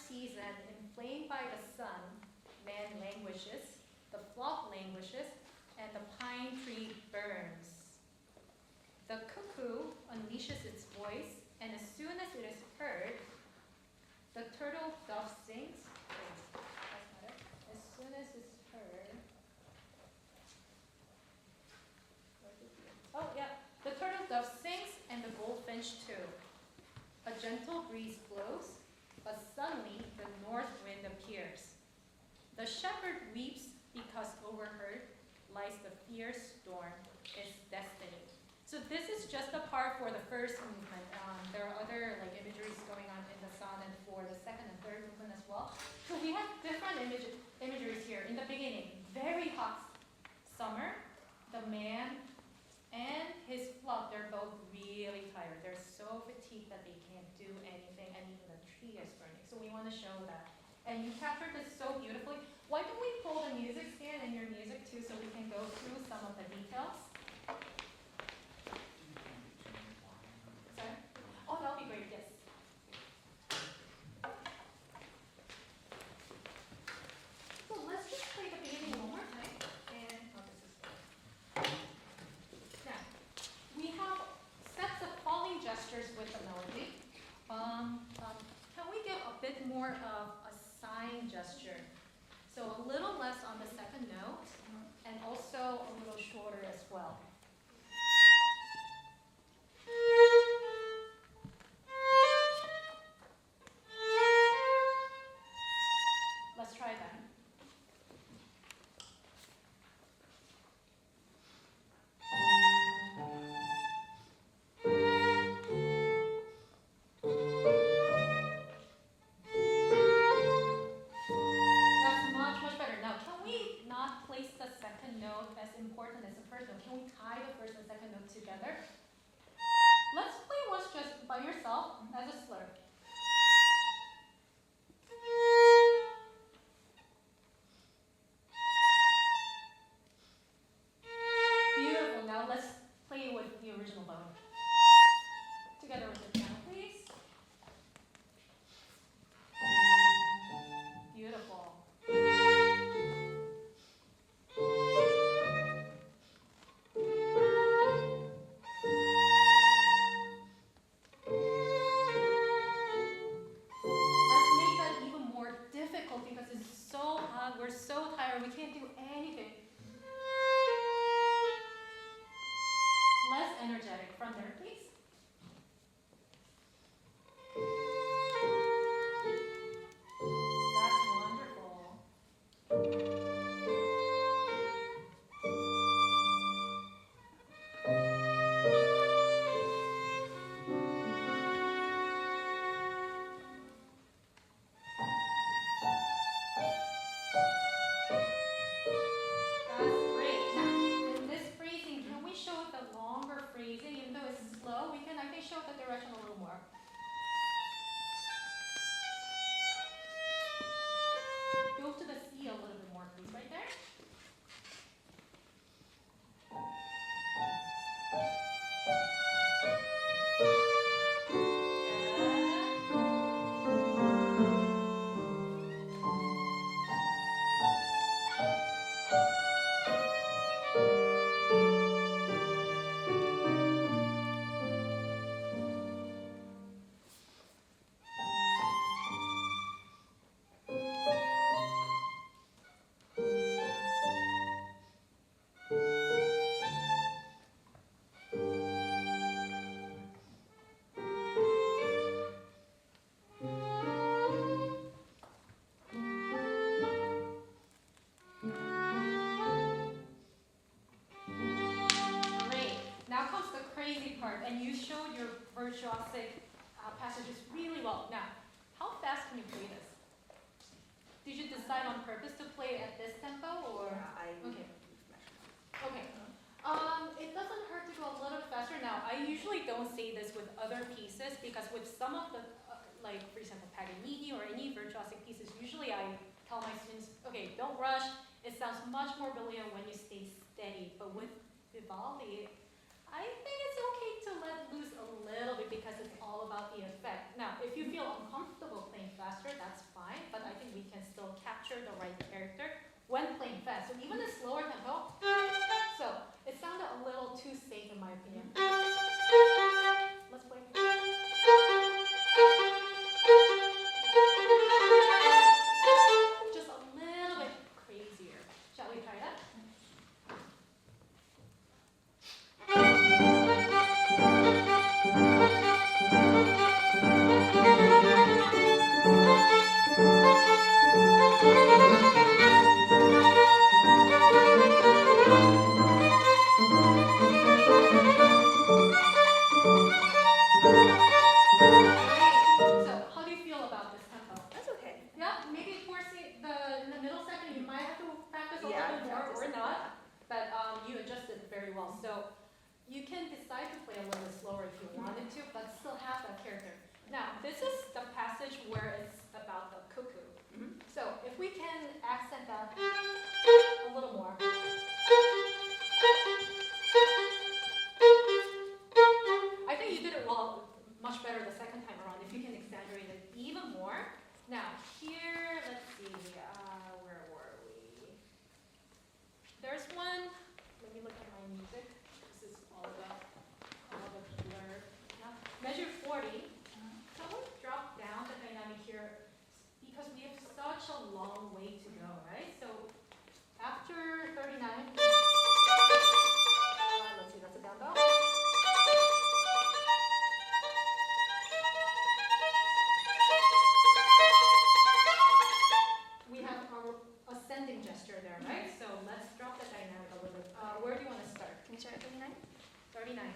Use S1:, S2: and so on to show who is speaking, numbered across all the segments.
S1: Season, inflamed by the sun, man languishes, the flock languishes, and the pine tree burns. The cuckoo unleashes its voice, and as soon as it is heard, the turtle dove sings. As soon as it's heard, the turtle dove sings, and the goldfinch too. A gentle breeze blows, but suddenly the north wind appears. The shepherd weeps because overheard lies the fierce storm, its destiny. So this is just a part for the first movement. There are other imageries going on in the sonnet for the second and third movement as well. So we have different imageries here. In the beginning, very hot summer, the man and his flute, they're both really tired. They're so fatigued that they can't do anything, and even the tree is burning. So we want to show that. And you captured this so beautifully. Why don't we pull the music stand and your music too so we can go through some of the details? Sorry? Oh, that'll be great, yes. So let's just play the beginning one more time. And oh, this is good. Now, we have sets of falling gestures with the melody. Can we give a bit more of a sign gesture? So a little less on the second note, and also a little shorter as well. Let's try that. Important as the first note. Can we tie the first and second note together? Let's play once just by yourself as a slur. Beautiful. Now let's play with the original bow. Together with the piano, please. Beautiful. We're so tired, we can't do anything. Less energetic. From there, please. That's wonderful. And you showed your virtuosic passages really well. Now, how fast can you play this? Did you decide on purpose to play at this tempo, or? Yeah, okay. Okay. It doesn't hurt to go a little faster. Now, I usually don't say this with other pieces because with some of the, like for example, Paganini or any virtuosic pieces, usually I tell my students, okay, don't rush. It sounds much more brilliant when you stay steady. But with Vivaldi, I think it's okay to let loose a little bit because it's all about the effect. Now, if you feel uncomfortable playing faster, that's fine, but I think we can still capture the right character when playing fast. So even a slower tempo, so it sounded a little too safe in my opinion. Let's play. Just a little bit crazier. Shall we try that? You can decide to play a little bit slower if you wanted to, but still have that character. Now, this is the passage where it's about the cuckoo. So if we can accent that a little more. I think you did it well, much better the second time around, if you can exaggerate it even more. Now, here, let's see, where were we? There's one, let me look at my music. This is all the blur. Now, measure 40. Can we drop down the dynamic here? Because we have such a long way to go, right? So, after 39, let's see, that's a down bow. We have our ascending gesture there, right? So let's drop the dynamic a little bit. Where do you want to start?
S2: Can you start at 39?
S1: 39.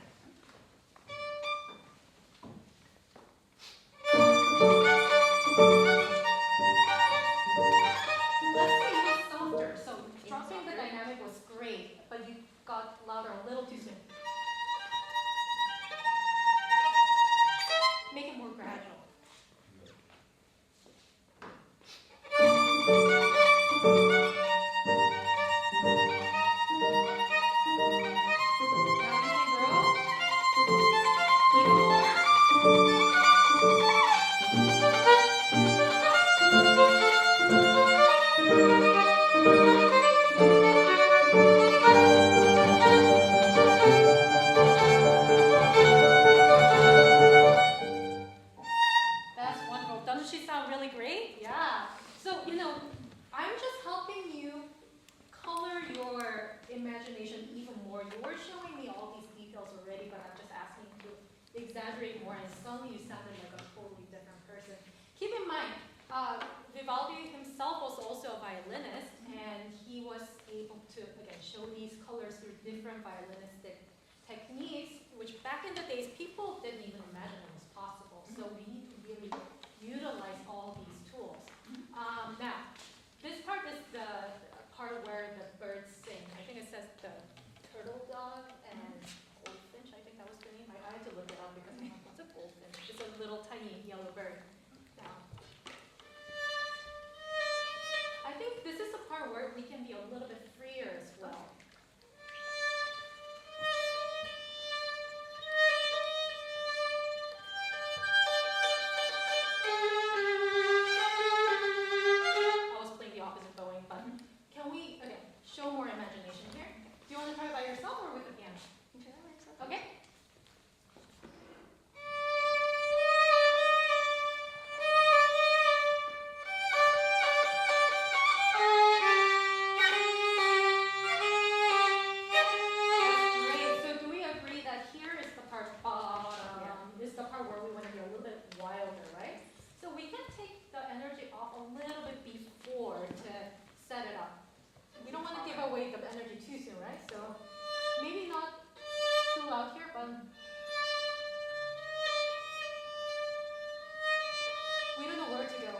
S1: Let's say even softer. So dropping the dynamic was great, but you got louder a little too soon. Make it more gradual. Now you can grow even more. That's wonderful. Doesn't she sound really great? Yeah. So, I'm just helping you color your imagination even more. You were showing me all these details already, but I'm just asking you to exaggerate more, and suddenly you sounded like a totally different person. Keep in mind, Vivaldi himself was also a violinist, and he was able to, again, show these colors through different violinistic techniques, which back in the days, people didn't even imagine it was possible. So we need to really utilize all these tools. Now, this part is the part where the birds sing. I think it says the turtle dove and goldfinch. I think that was the name. I had to look it up because I'm like, what's a goldfinch? It's a little tiny yellow bird. Now, I think this is the part where we can be a little bit freer as well. I was playing the opposite bowing, but can we, again, show more imagination here? Do you want to try it by yourself or with the piano?
S2: You can try that by yourself.
S1: Okay. That's great. So do we agree that here is the part, is the part where we want to be a little bit wilder, right? So we can take the energy off a little bit before to set it up. We don't want to give away the energy too soon, right? So maybe not too loud here, but we don't know where to go.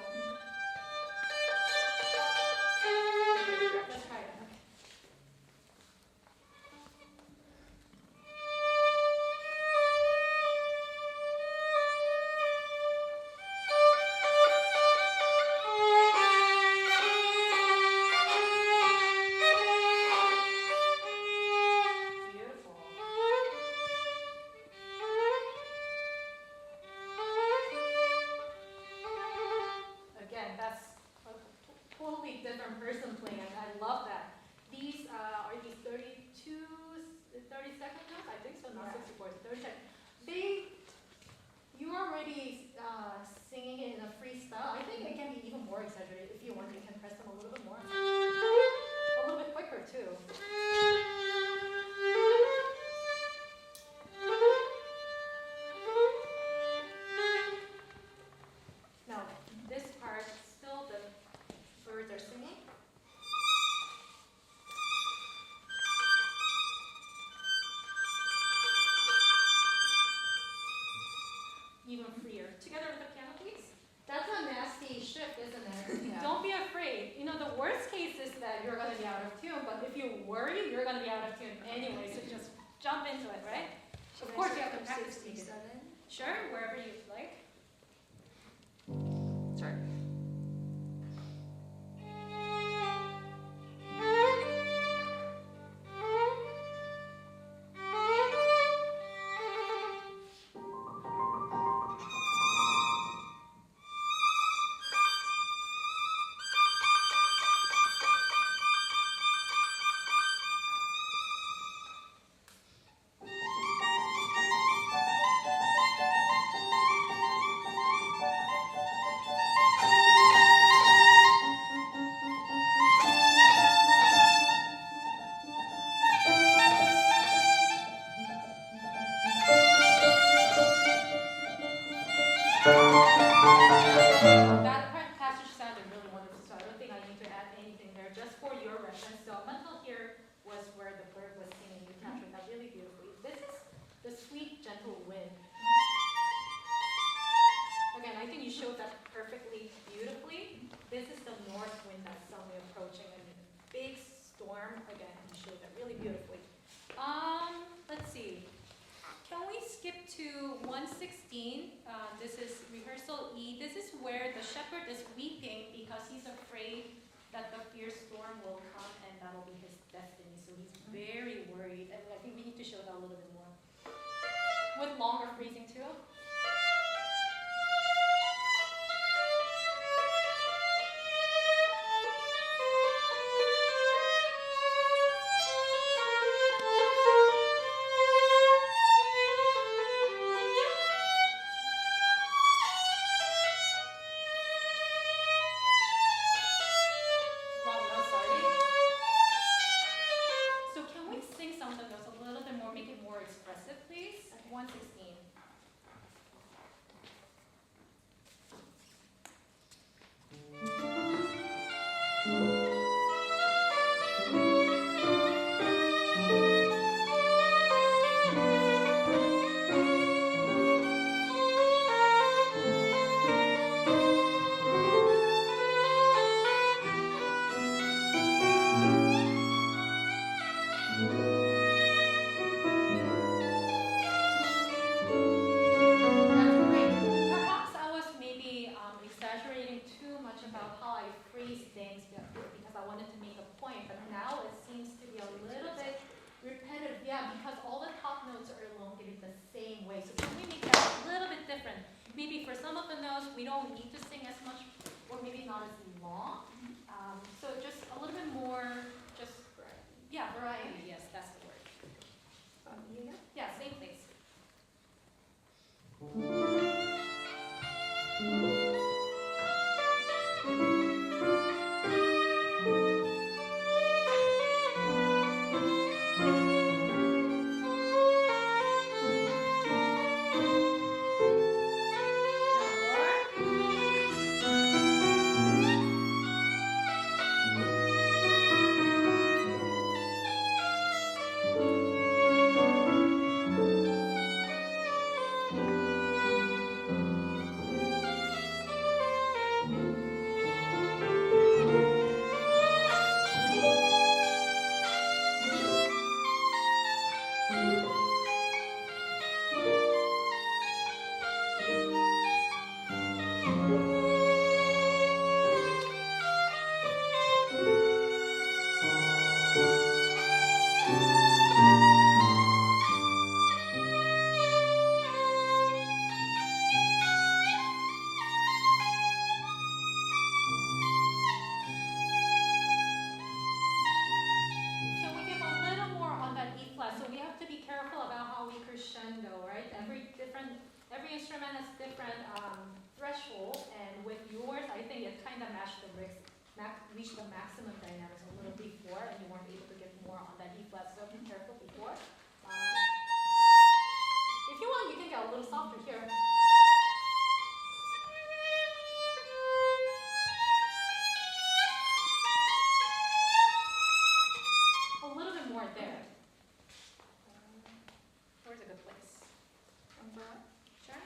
S1: Let's try it. Beautiful. Again, that's a totally different person playing, and I love that. These are these 30-second notes? I think so, not 64, 30 seconds. You're already singing it in a freestyle. I think it can be even more exaggerated. If you want, you can press them a little bit more. A little bit quicker, too. Now, this part, still the birds are singing. Even freer. Together with the piano, please. That's a nasty shift, isn't it?
S2: Yeah.
S1: Don't be afraid. The worst case is that you're going to be out of tune, but if you worry, you're going to be out of tune anyway, so just jump into it, right? Of course, you have to practice to make it. Sure, wherever you like. Sorry. That passage sounded really wonderful, so I don't think I need to add anything there. Just for your reference, so up until here was where the bird was singing. You captured that really beautifully. This is the sweet, gentle wind. Again, I think you showed that perfectly, beautifully. This is the north wind that's suddenly approaching. I mean, big storm. Again, you showed that really beautifully. Let's see. Can we skip to 116? This is rehearsal E. This is where the shepherd is weeping because he's afraid that the fierce storm will come and that'll be his destiny. So he's very worried. And I think we need to show that a little bit more. With longer phrasing too. Reach the maximum dynamics a little before, and you weren't able to get more on that E flat, so be careful before. If you want, you can get a little softer here. A little bit more there. Where's a good place? Sure.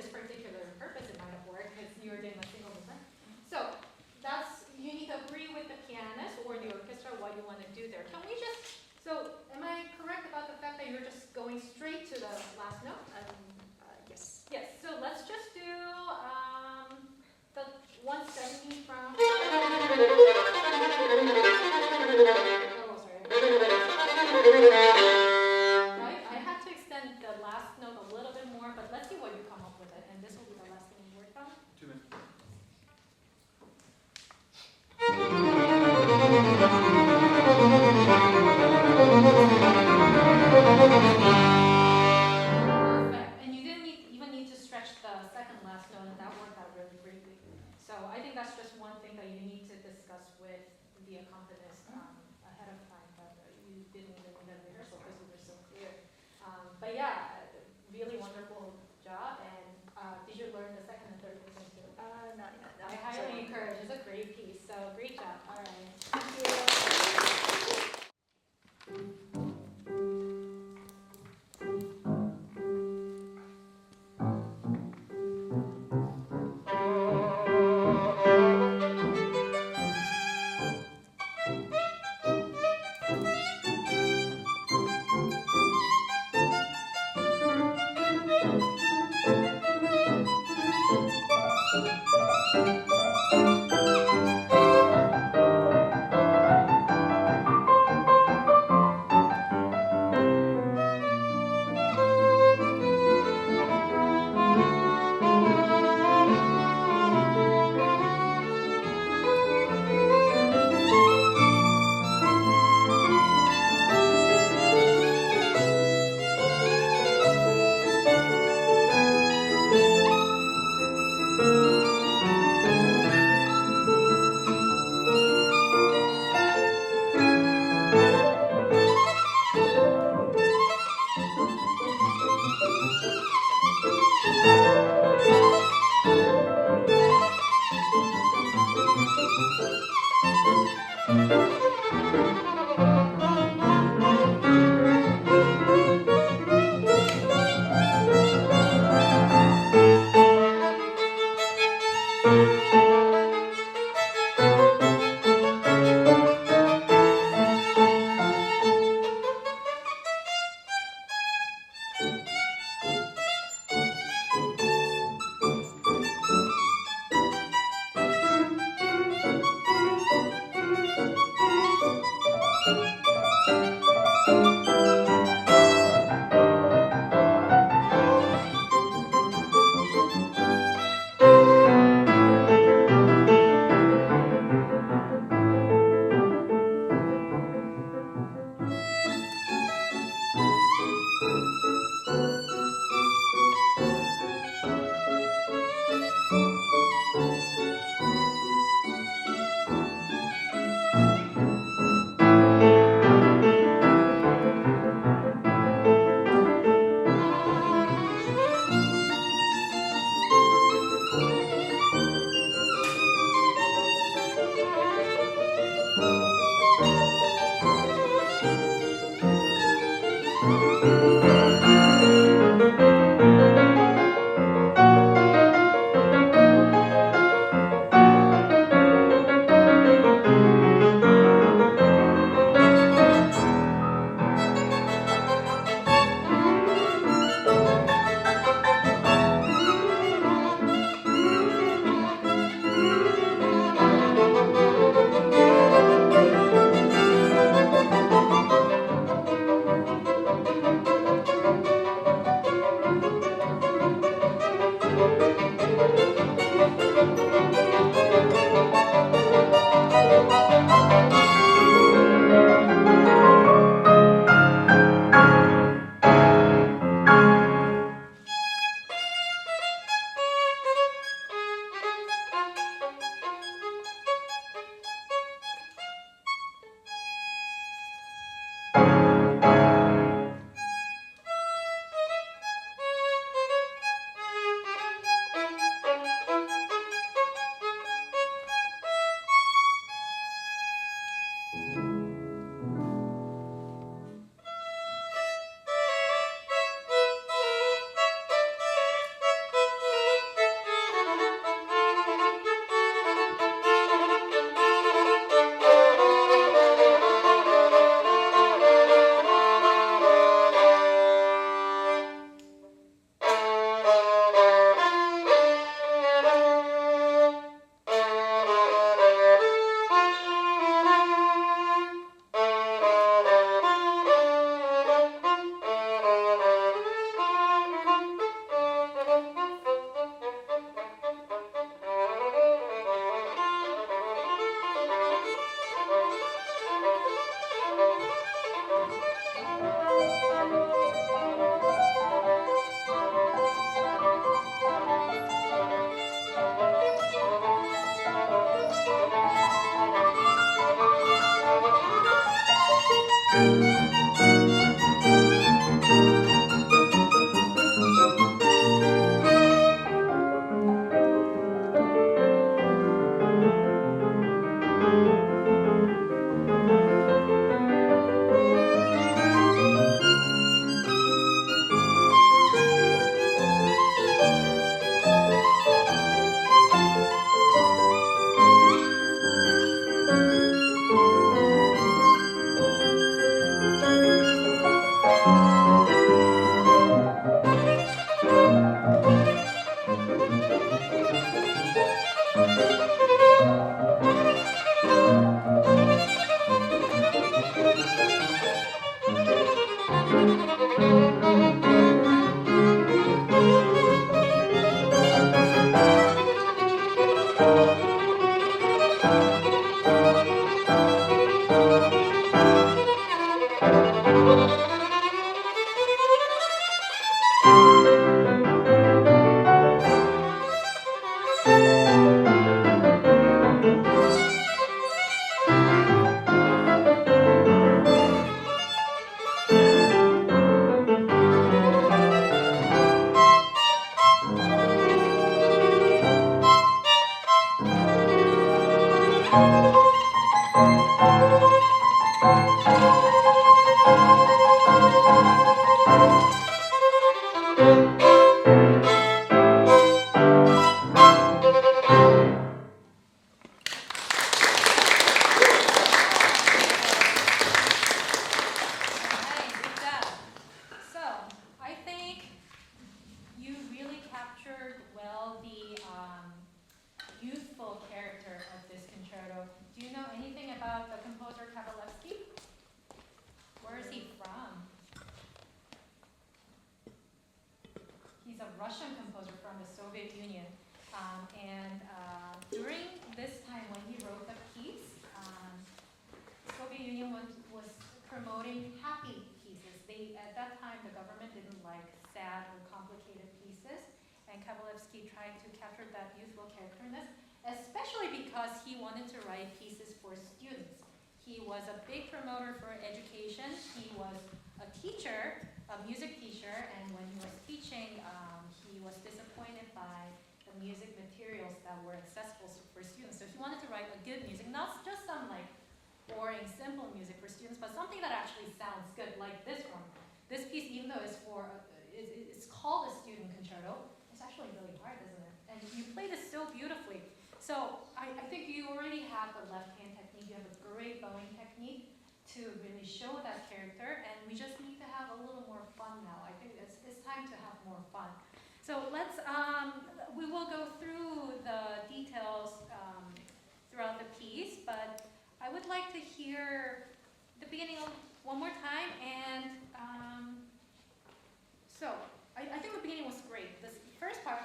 S1: this particular purpose, it might have worked because you were doing a single movement. So you need to agree with the pianist or the orchestra what you want to do there. Can we just, so am I correct about the fact that you're just going straight to the last note?
S2: Yes.
S1: Yes, so let's just do the 170 from, oh, sorry. Right, I had to extend the last note a little bit more, but let's see what you come up with it, and this will be the last thing we work on.
S3: 2 minutes.
S1: Perfect. And you didn't even need to stretch the second last note, and that worked out really greatly. So I think that's just one thing that you need to discuss with the accompanist ahead of time, but you didn't even need a rehearsal because you were so clear. But yeah, really wonderful job. And did you learn the second and third movement too?
S2: Not yet.
S1: I highly encourage. It's a great piece. So great job. All right. Thank you. During this time when he wrote the piece, the Soviet Union was promoting happy pieces. At that time, the government didn't like sad or complicated pieces, and Kabalevsky tried to capture that youthful characterness, especially because he wanted to write pieces for students. He was a big promoter for education. He was a teacher, a music teacher, and when he was teaching, he was disappointed by the music materials that were accessible for students. So he wanted to write a good music, not just some like boring, simple music for students, but something that actually sounds good, like this one. This piece, even though it's called a student concerto, it's actually really hard, isn't it? And you played it so beautifully. So I think you already have the left-hand technique. You have a great bowing technique to really show that character, and we just need to have a little more fun now. I think it's time to have more fun. So we will go through the details throughout the piece, but I would like to hear the beginning one more time. And so I think the beginning was great. This first part,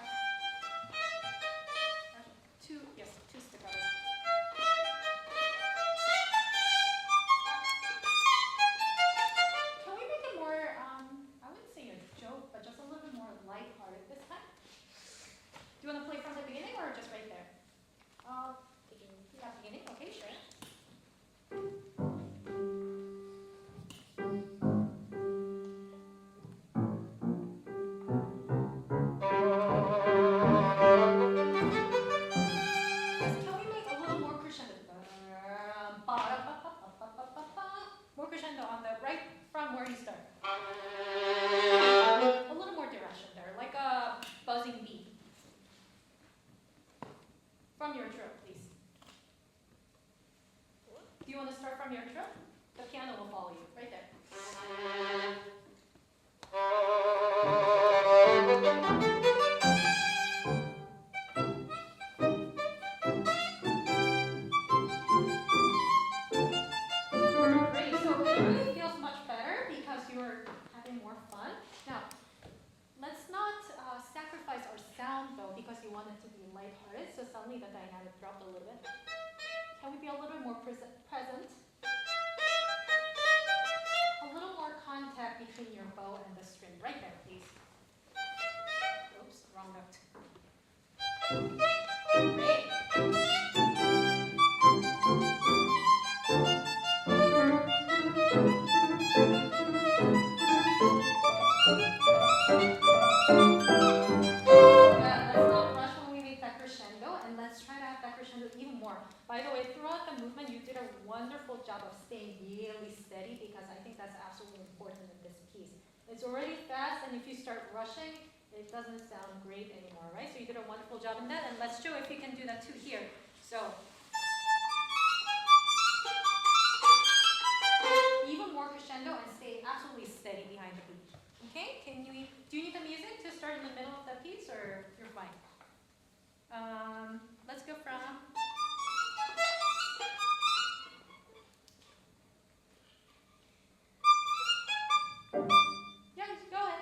S1: two staccatos. Can we make it more, I wouldn't say a joke, but just a little bit more lighthearted this time? Do you want to play from the beginning or just right there? Beginning. Yeah, beginning? Okay, sure. Yes, can we make a little more crescendo? More crescendo on the right from where you start. A little more direction there, like a buzzing beat. From your trill, please. Do you want to start from your trill? The piano will follow you, right there. Great, so it really feels much better because you're having more fun. Now, let's not sacrifice our sound though because you want it to be lighthearted, so suddenly the dynamic dropped a little bit. Can we be a little more present? A little more contact between your bow and the string. Right there, please. Oops, wrong note. Great. Let's not rush when we make that crescendo, and let's try to have that crescendo even more. By the way, throughout the movement, you did a wonderful job of staying really steady because I think that's absolutely important in this piece. It's already fast, and if you start rushing, it doesn't sound great anymore, right? So you did a wonderful job in that, and let's show if you can do that too here. So, even more crescendo and stay absolutely steady behind the beat. Okay? Do you need the music to start in the middle of the piece, or you're fine? Let's go from. Yeah, go ahead.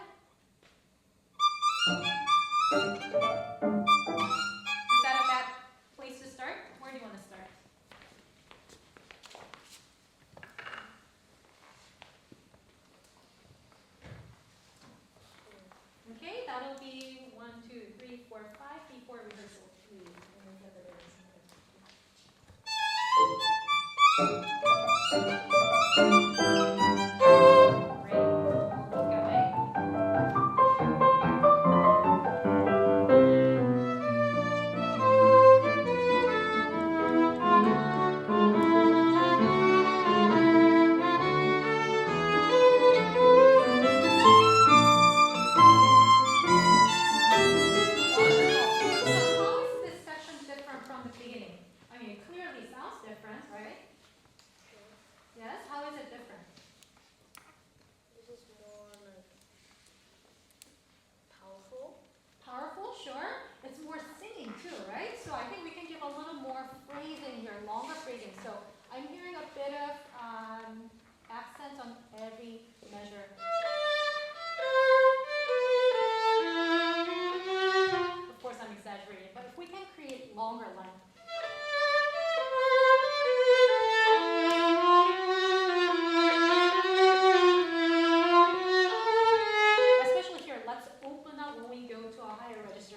S1: Is that a bad place to start? Where do you want to start? Okay, that'll be 1, 2, 3, 4, 5 before rehearsal 3. And then the other way. Great. Keep going. longer line. Especially here, let's open up when we go to a higher register.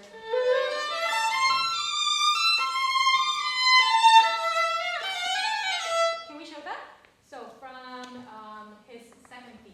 S1: Can we show that? So from his second theme.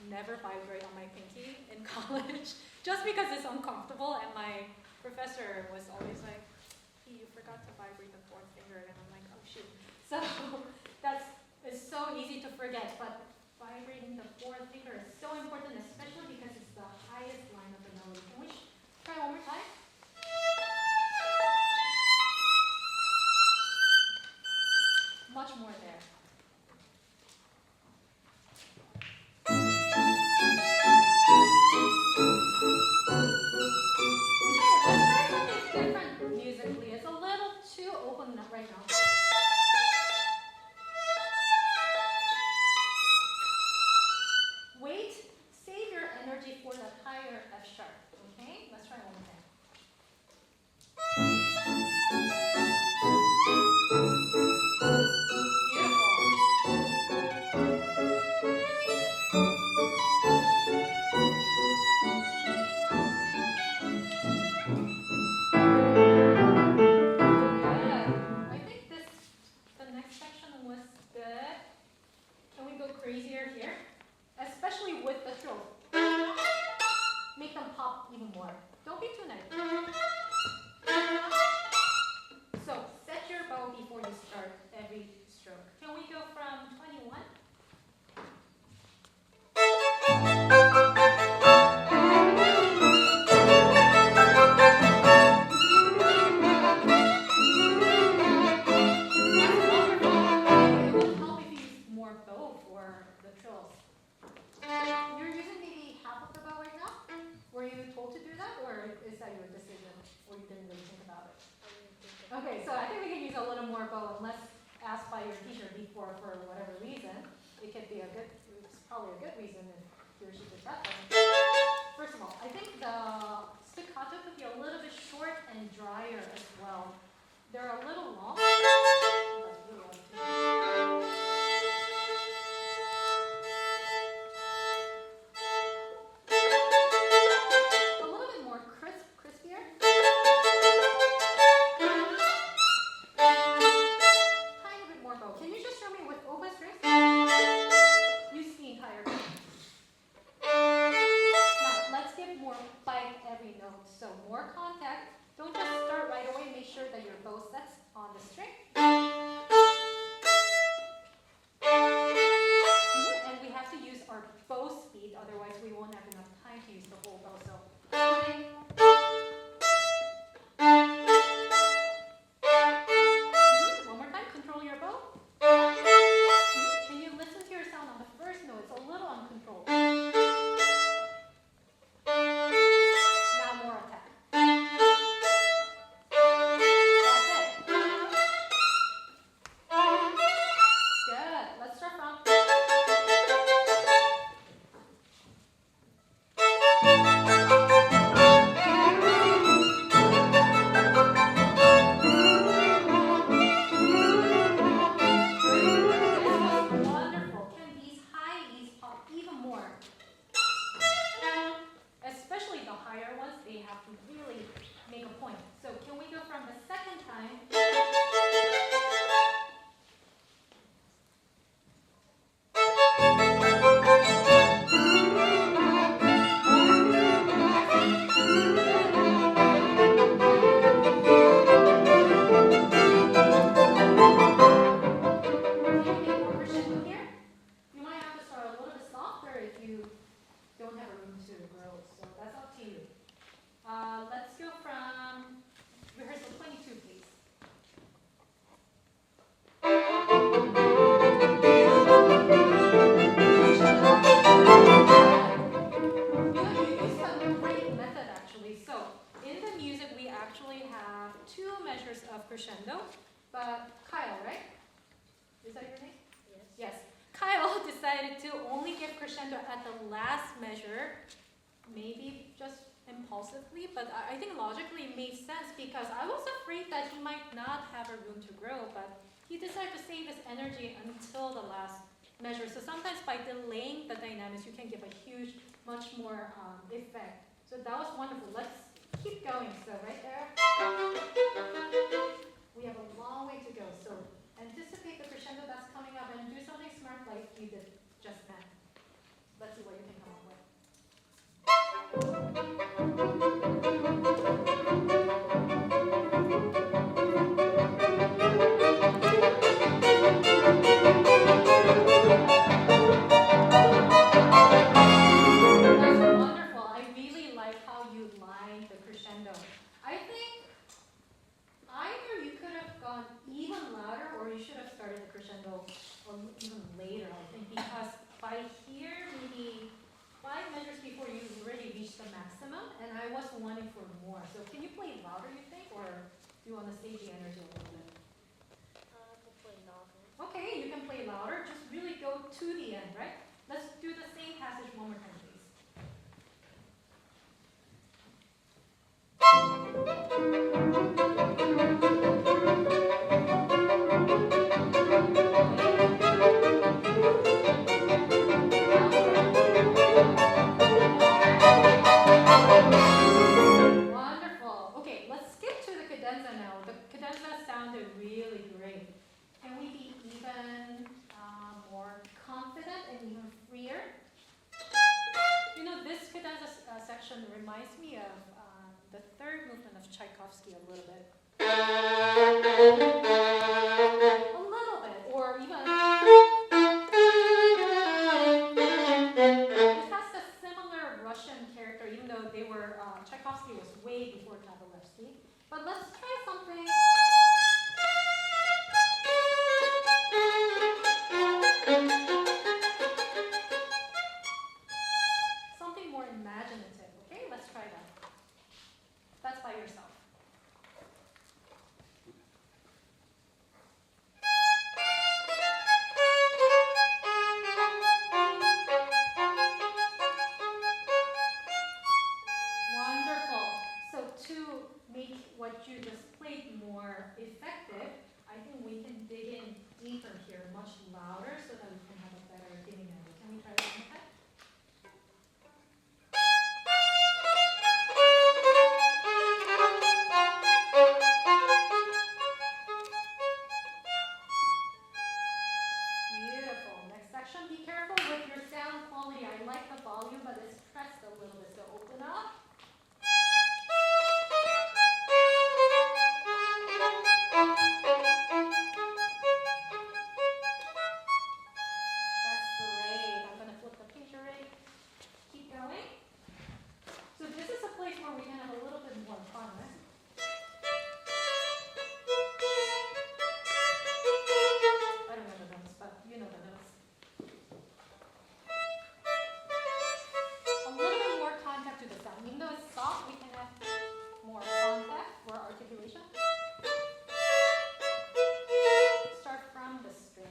S1: Never vibrate on my pinky in college just because it's uncomfortable, and my professor was always like, hey, you forgot to vibrate the fourth finger, and I'm like, oh shoot. So it's so easy to forget, but vibrating the fourth finger is so important, especially because it's the highest line of the melody. Can we try one more time? Much more there. Musically, it's a little too open right now. Wait, save your energy for the higher F sharp, okay? Let's try one more time. Beautiful. it's probably a good reason if he or she did that. First of all, I think the staccato could be a little bit short and drier as well. They're a little long. A little bit more crispier. Tiny bit more bow. Can you just show me with open strings? Use the entire bow. Now, let's give more bite every note. So more contact. Don't just start right away. Make sure that your bow sets on the string. And we have to use our bow speed, otherwise we won't have enough time to use the whole bow. So one more time, control your bow. Can you listen to your sound on the first note? It's a little uncontrolled. Now more attack. That's it. Good. Let's start from. Wonderful. Can these high E's pop even more? Especially the higher ones, they have to really make a point. So can we go from the second time? You might have to start a little bit softer if you don't have a room to grow, so that's up to you. Let's go from rehearsal 22, please. You used a great method actually. So in the music we actually have 2 measures of crescendo, but Kyle, right? Is that your name? Yes. Kyle decided to only give crescendo at the last measure, maybe just impulsively, but I think logically it made sense because I was afraid that he might not have a room to grow, but he decided to save his energy until the last measure. So sometimes by delaying the dynamics, you can give a huge, much more effect. So that was wonderful. Let's keep going. So right there, we have a long way to go. So anticipate the crescendo that's coming up and do something smart like you did just then. Let's see what you can come up with. That's wonderful. I really like how you lined the crescendo. I think either you could have gone even louder or you should have started the crescendo even later, I think, because by here, maybe 5 measures before you already reached the maximum, and I was wanting for more. So can you play louder, you think, or do you want to save the energy a little bit?
S3: I can play louder.
S1: Okay, you can play louder. Just really go to the end, right? Let's do the same passage one more time, please. Wonderful. Okay, let's skip to the cadenza now. The cadenza sounded really great. Can we be even more confident and even freer? You know, this cadenza section reminds me of the 3rd movement of Tchaikovsky a little bit. A little bit, or even. It has a similar Russian character, even though they were, Tchaikovsky was way before Kabalevsky. But let's try something. Something more imaginative, okay? Let's try that. That's by yourself. section. Be careful with your sound quality. I like the volume, but it's pressed a little bit, so open up. That's great. I'm going to flip the page already. Keep going. So this is a place where we can have a little bit more fun, right? I don't know the notes, but you know the notes. A little bit more contact to the sound. Even though it's soft, we can have more contact for articulation. Start from the string.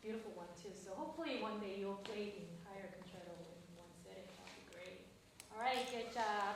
S1: Beautiful one too. So hopefully one day you'll play the entire concerto in one sitting. That'll be great. All right, good job.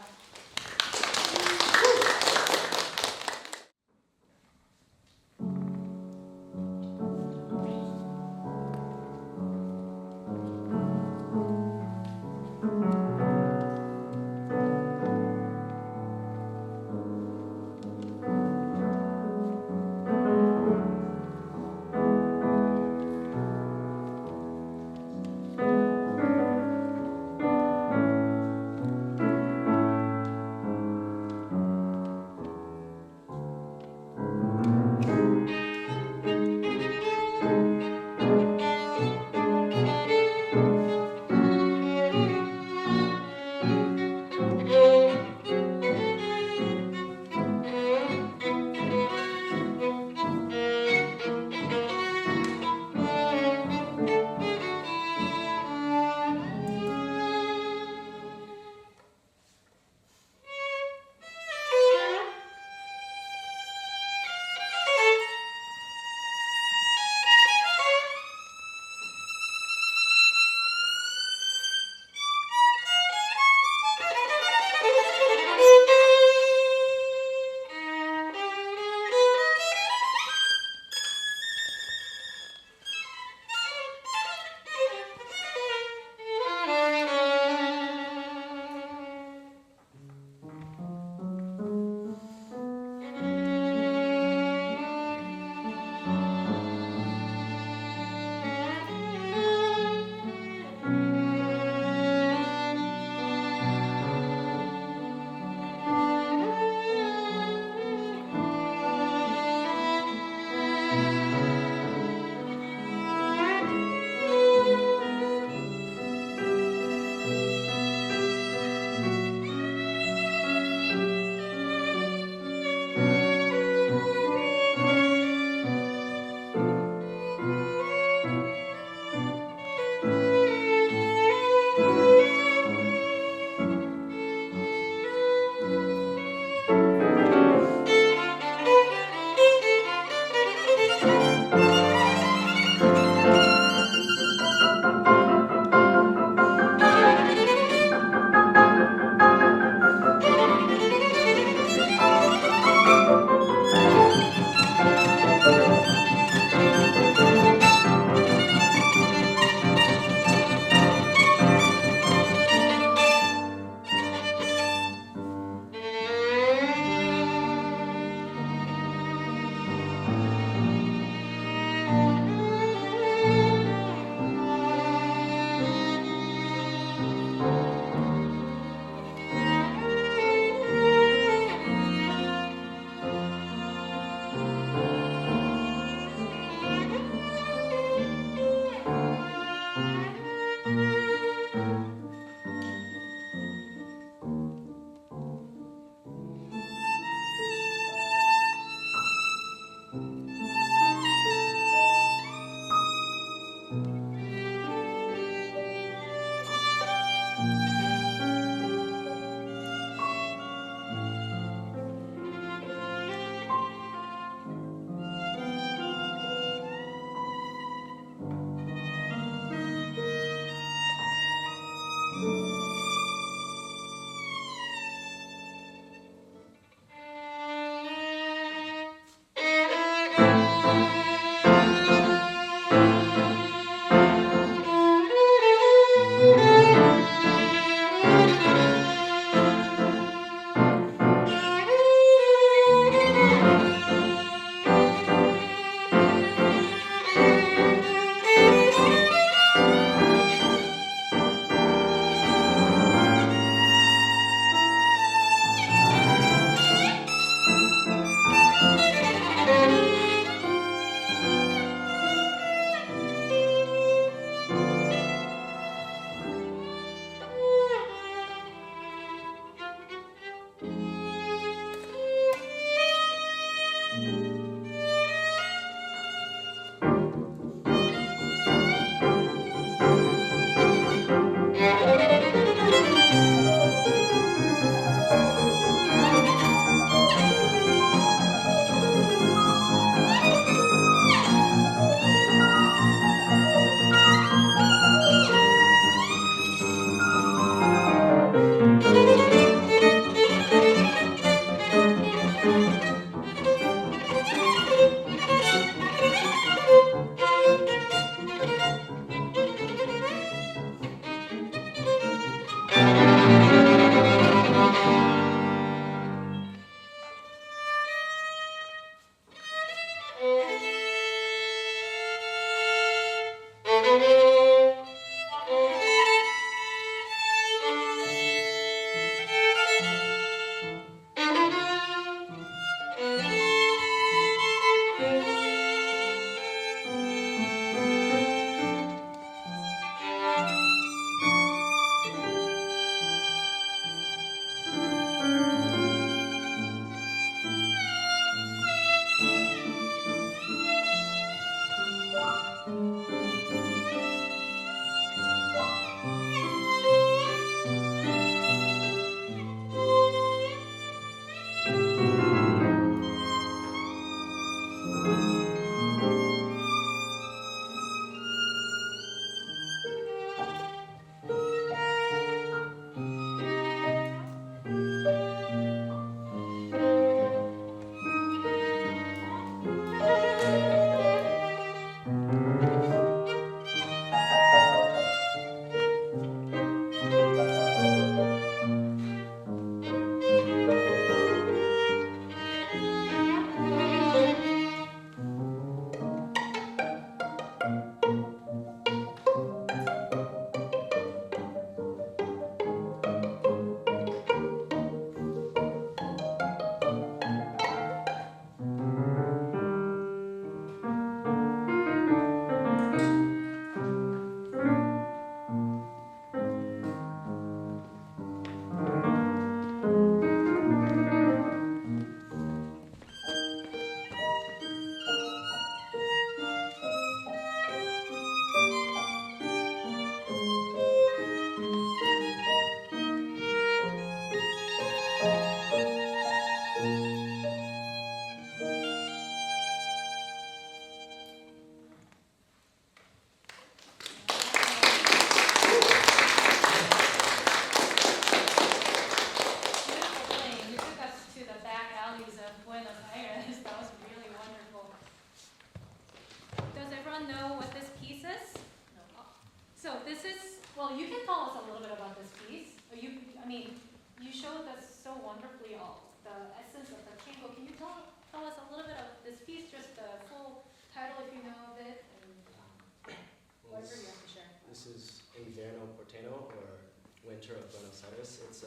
S4: Invierno, Porteño, or Winter of Buenos Aires. It's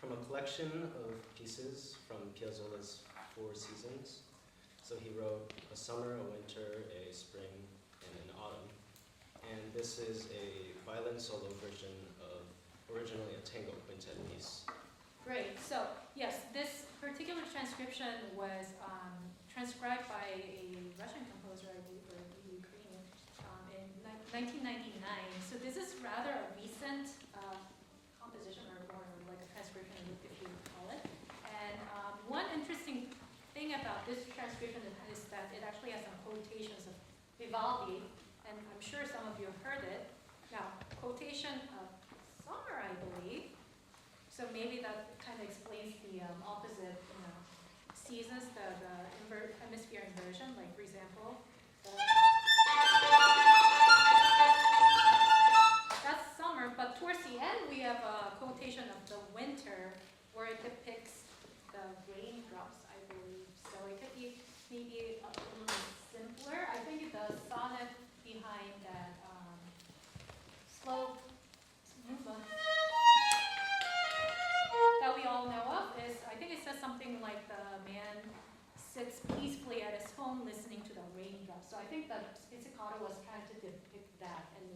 S4: from a collection of pieces from Piazzolla's Four Seasons. So he wrote a summer, a winter, a spring, and an autumn. And this is a violin solo version of originally a tango quintet piece.
S1: Great. So yes, this particular transcription was transcribed by a Russian composer, I believe, or Ukrainian, in 1999. So this is rather a recent composition, or more like a transcription, if you call it. And one interesting thing about this transcription is that it actually has some quotations of Vivaldi, and I'm sure some of you have heard it. Now, quotation of summer, I believe. So maybe that kind of explains the opposite, seasons, the hemisphere inversion. Like for example, that's summer. But towards the end, we have a quotation of the winter, where it depicts the raindrops, I believe. So it could be maybe a little simpler. I think the sonnet behind that slow movement that we all know of is, I think it says something like the man sits peacefully at his home listening to the raindrops. So I think that pizzicato was trying to depict that in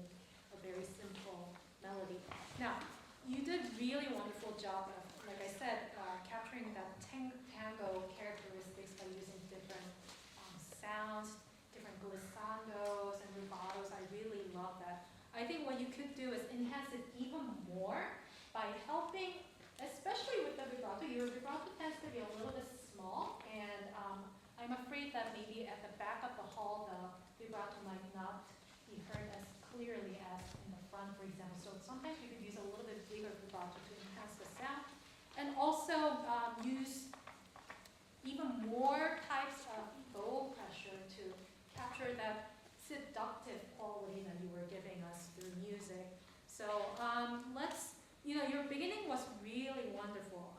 S1: a very simple melody. Now, you did really wonderful job of, like I said, capturing that tango characteristics by using different sounds, different glissandos and rubatos. I really love that. I think what you could do is enhance it even more by helping, especially with the vibrato. Your vibrato tends to be a little bit small, and I'm afraid that maybe at the back of the hall, the vibrato might not be heard as clearly as in the front, for example. So sometimes you could use a little bit bigger vibrato to enhance the sound, and also use even more types of bow pressure to capture that seductive quality that you were giving us through music. So let's, know, your beginning was really wonderful.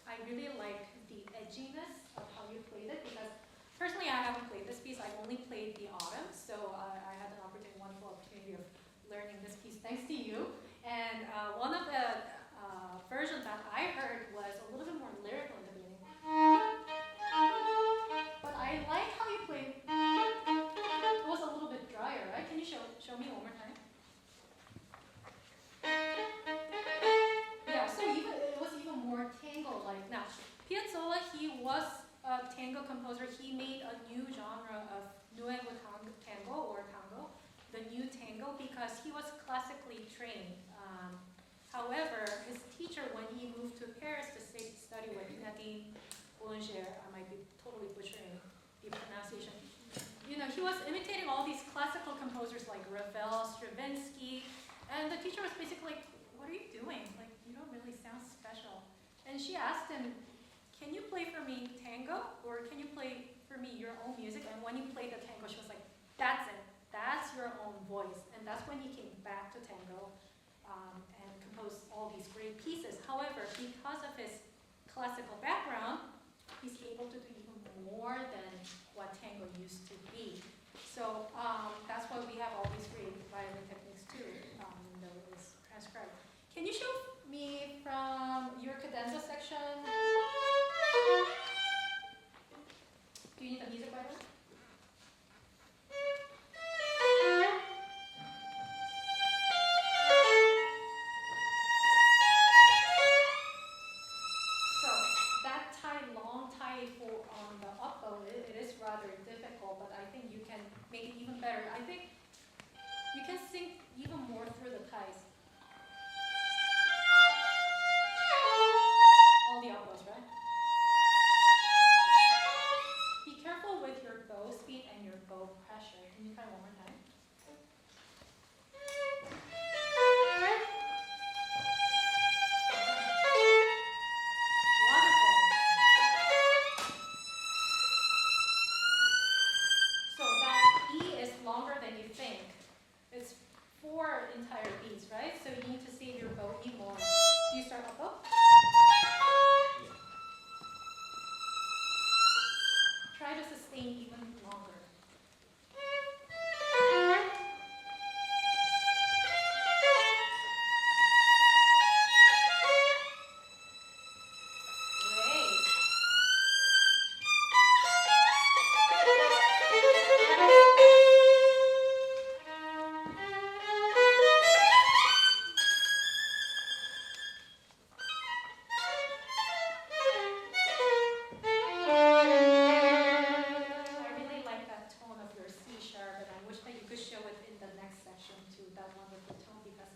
S1: I really like the edginess of how you played it because personally I haven't played this piece. I've only played the autumn, so I had an wonderful opportunity of learning this piece thanks to you. And one of the versions that I heard was a little bit more lyrical in the beginning. But I like how you played. It was a little bit drier, right? Can you show me one more time? Yeah, so it was even more tango-like. Now, Piazzolla, he was a tango composer. He made a new genre of nuevo tango or tango, the new tango, because he was classically trained. However, his teacher, when he moved to Paris to study with Nadine Boulanger, I might be totally butchering the pronunciation. You know, he was imitating all these classical composers like Ravel, Stravinsky, and the teacher was basically like, "What are you doing? Like, you don't really sound special." And she asked him, "Can you play for me tango, or can you play for me your own music?" And when he played the tango, she was like, "That's it. That's your own voice." And that's when he came back to tango and composed all these great pieces. However, because of his classical background, he's able to do even more than what tango used to be. So that's why we have all these great violin techniques too, that is transcribed. Can you show me from your cadenza section? Do you need the music writer? So that long tie for on the up bow, it is rather difficult, but I think you can make it even better. I think you can sing even more through the ties. All the up bows, right? Be careful with your bow speed and your bow pressure. Can you try one more time? Wonderful. So that E is longer than you think. It's 4 entire beats, right? So you need to save your bow E more. Do you start up bow? Try to sustain even longer. Great. I really like that tone of your C sharp, and I wish that you could show it in the next section too, that wonderful tone, because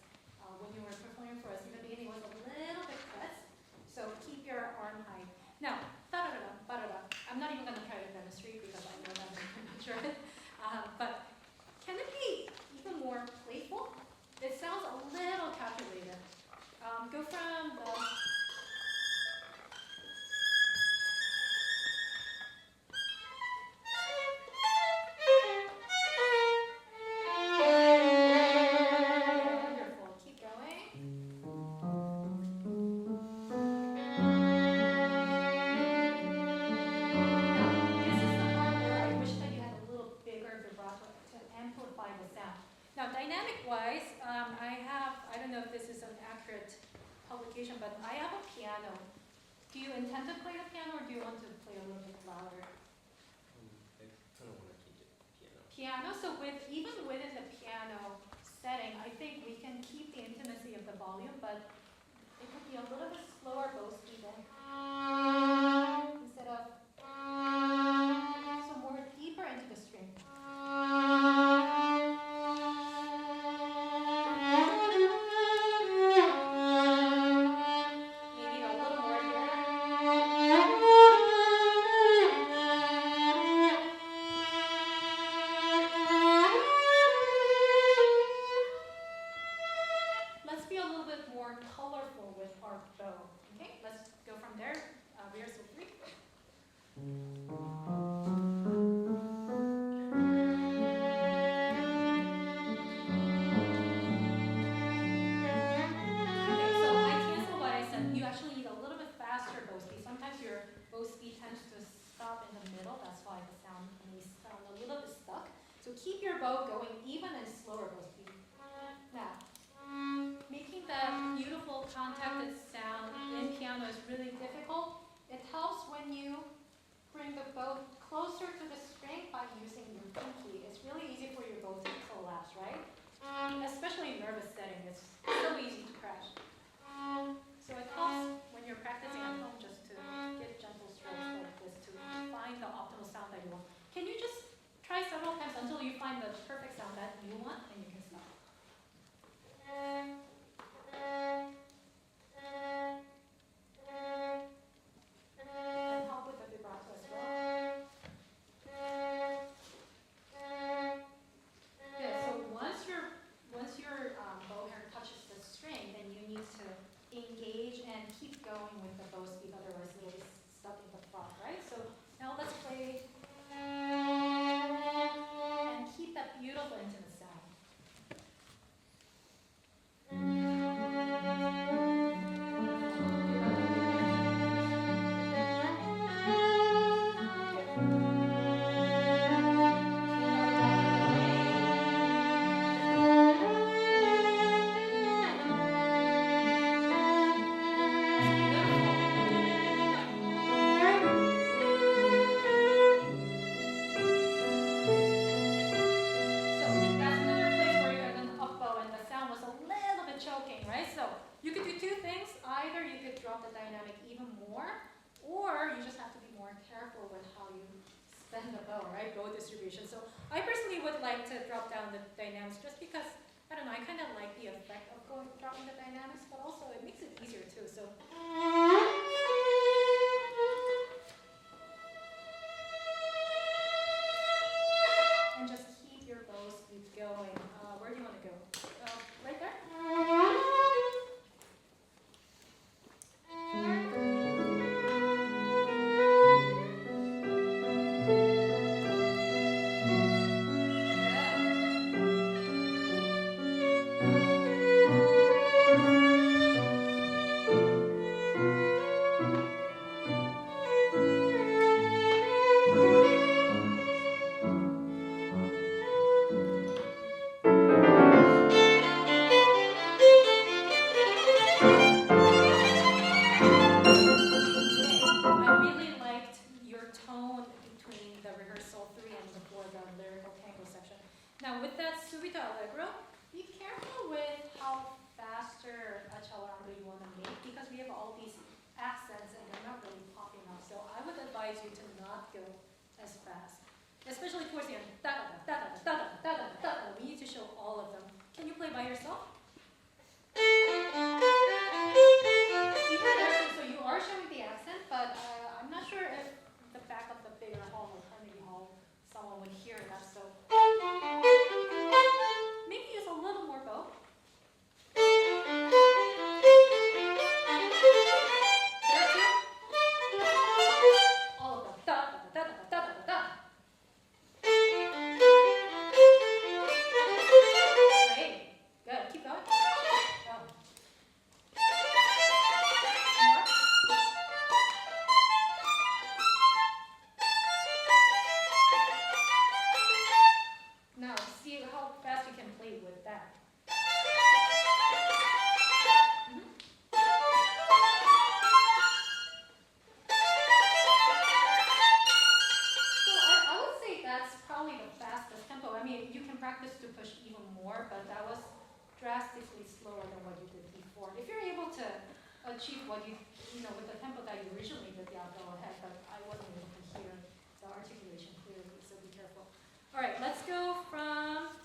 S1: when you were performing for us in the beginning, it was a little bit pressed. So keep your arm high. Now, da-da-da-da, ba-da-da. I'm not even going to try to demonstrate because I know that I'm not sure. But can it be even more playful? It sounds a little calculated. Go from the... Wonderful. Keep going. This is the part where I wish that you had a little bigger vibrato to amplify the sound. Now, dynamic-wise, I don't know if this is an accurate publication, but I have a piano. Do you intend to play the piano, or do you want to play a little bit louder?
S4: I kind of want to keep it piano.
S1: Piano, so even within the piano setting, I think we can keep the intimacy of the volume, but it could be a little bit slower bow speed then. Instead of, so more deeper into the string. Maybe a little more here. Let's be a little bit more colorful with our bow. Okay, let's go from the bow closer to the string by using your pinky. It's really easy for your bow to collapse, right? Especially in nervous setting, it's so easy to crash. So it helps when you're practicing at home just to get gentle strokes like this to find the optimal sound that you want. Can you just try several times until you find the perfect sound that you want, and you can stop. And help with the vibrato as well. Good. So once your bow hair touches the string, then you need to engage and keep going with the bow speed, otherwise it'll be stuck in the froth, right? So now let's play and keep that beautiful intimate sound. So I personally would like to drop down the dynamics just because, I don't know, I kind of like the effect of dropping the dynamics, but also it makes it easier too. So. And just keep your bow speed going. Where do you want to go? Right there? You to not go as fast, especially towards the end. Da da da da da da da da da. We need to show all of them. Can you play by yourself? So you are showing the accent, but I'm not sure if the back of the bigger hall or Carnegie Hall someone would hear that. So maybe use a little more bow. Achieve what you know, with the tempo that you originally did, yeah, go ahead, but I wasn't able to hear the articulation clearly, so be careful. All right, let's go from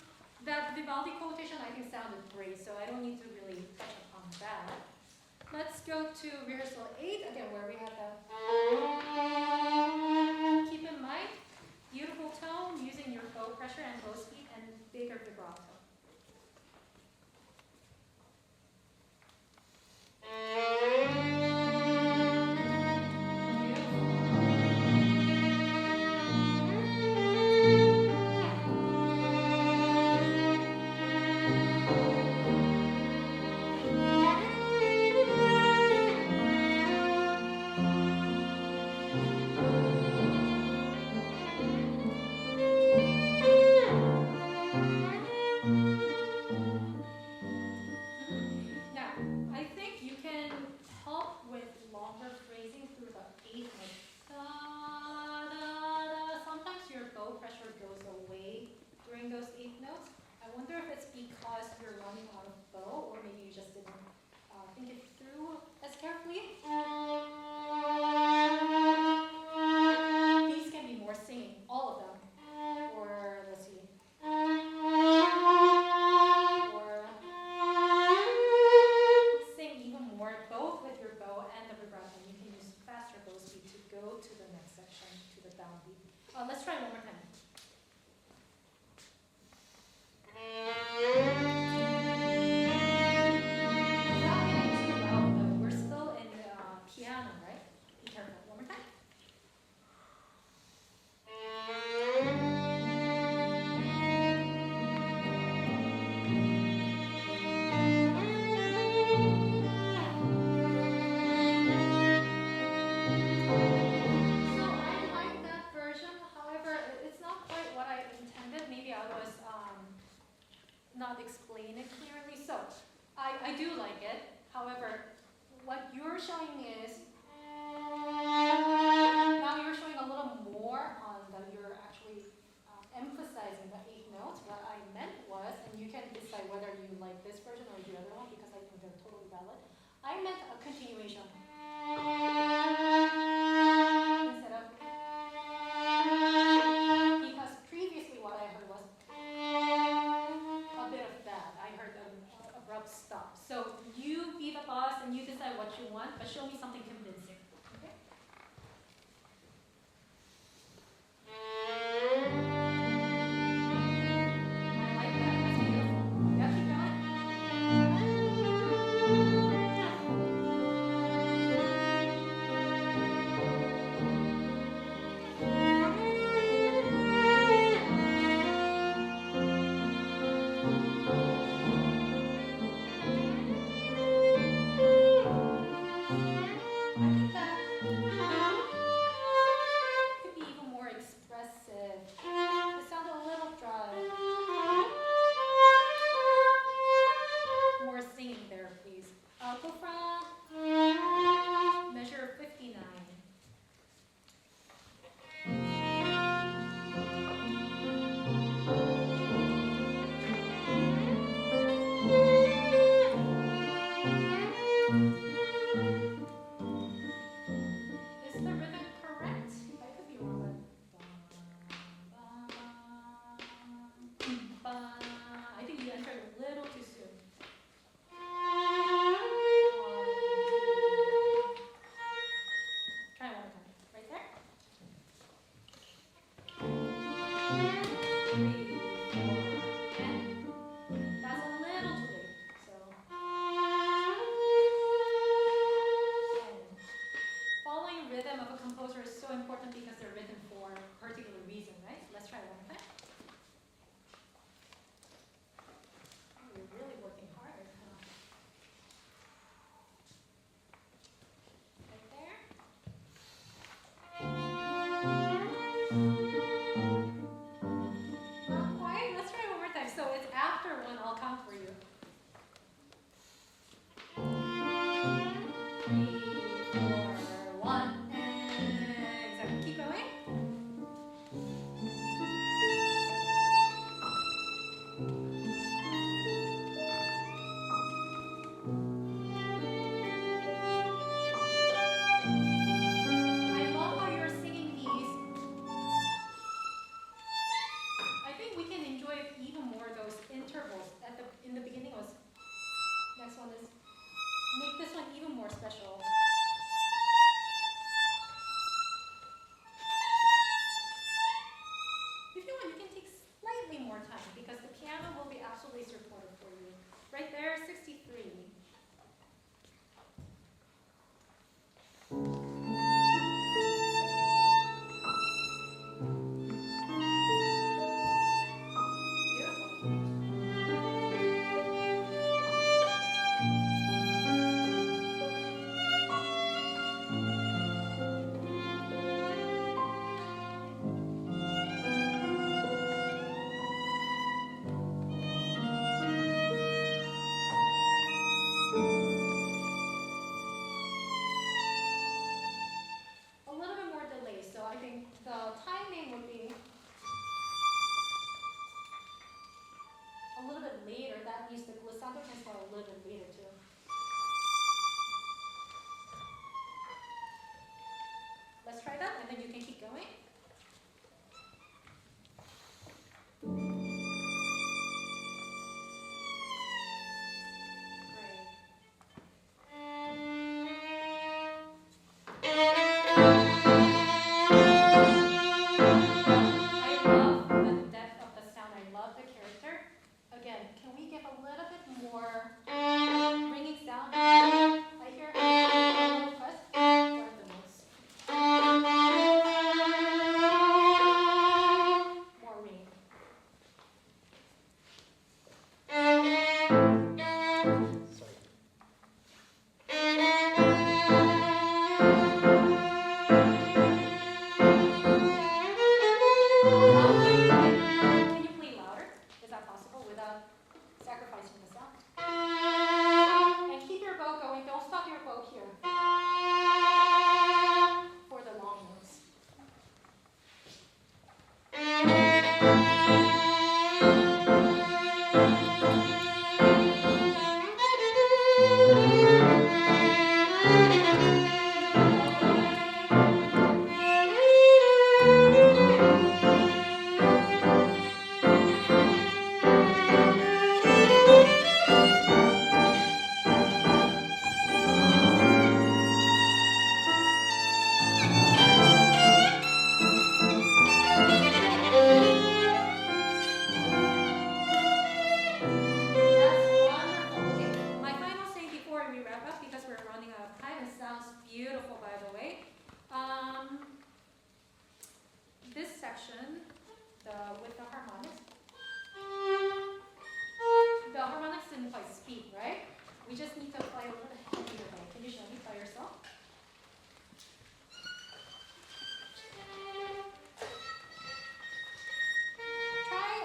S1: that Vivaldi quotation. I think sounded great, so I don't need to really touch upon that. Let's go to rehearsal 8, again, where we have the, keep in mind, beautiful tone, using your bow pressure and bow speed, and bigger vibrato. playing it clearly. So I do like it. However, what you're showing is, now you're showing a little more on you're actually emphasizing the 8 notes. What I meant was, and you can decide whether you like this version or the other one because I think they're totally valid. I meant a continuation. Instead of, because previously what I heard was a bit of that. I heard an abrupt stop. So you be the boss and you decide what you want, but show me something convincing. Okay? I like that. That's beautiful. Yeah, keep going. I think that could be even more expressive. It sounds a little dry. More singing there, please. Go from measure 59. Is the rhythm correct? I could be wrong, but I think you entered a little too soon. Try one more time. Right there. 3, 4, and that's a little too late. So, and following rhythm of a composer is so important because they're written for a particular reason, right? Let's try one more time. Oh, you're really working hard. Huh? Right there. Not quite. Let's try one more time. So it's after one, I'll count for you. 3, 4, 1, and exactly. Keep going. I love how you're singing these. I think we can enjoy even more those intervals in the beginning That's wonderful. Okay, my final thing before we wrap up, because we're running out of time, and sounds beautiful, by the way. This section, with the harmonics didn't quite speak, right? We just need to apply a little heavier way. Can you show me by yourself? Try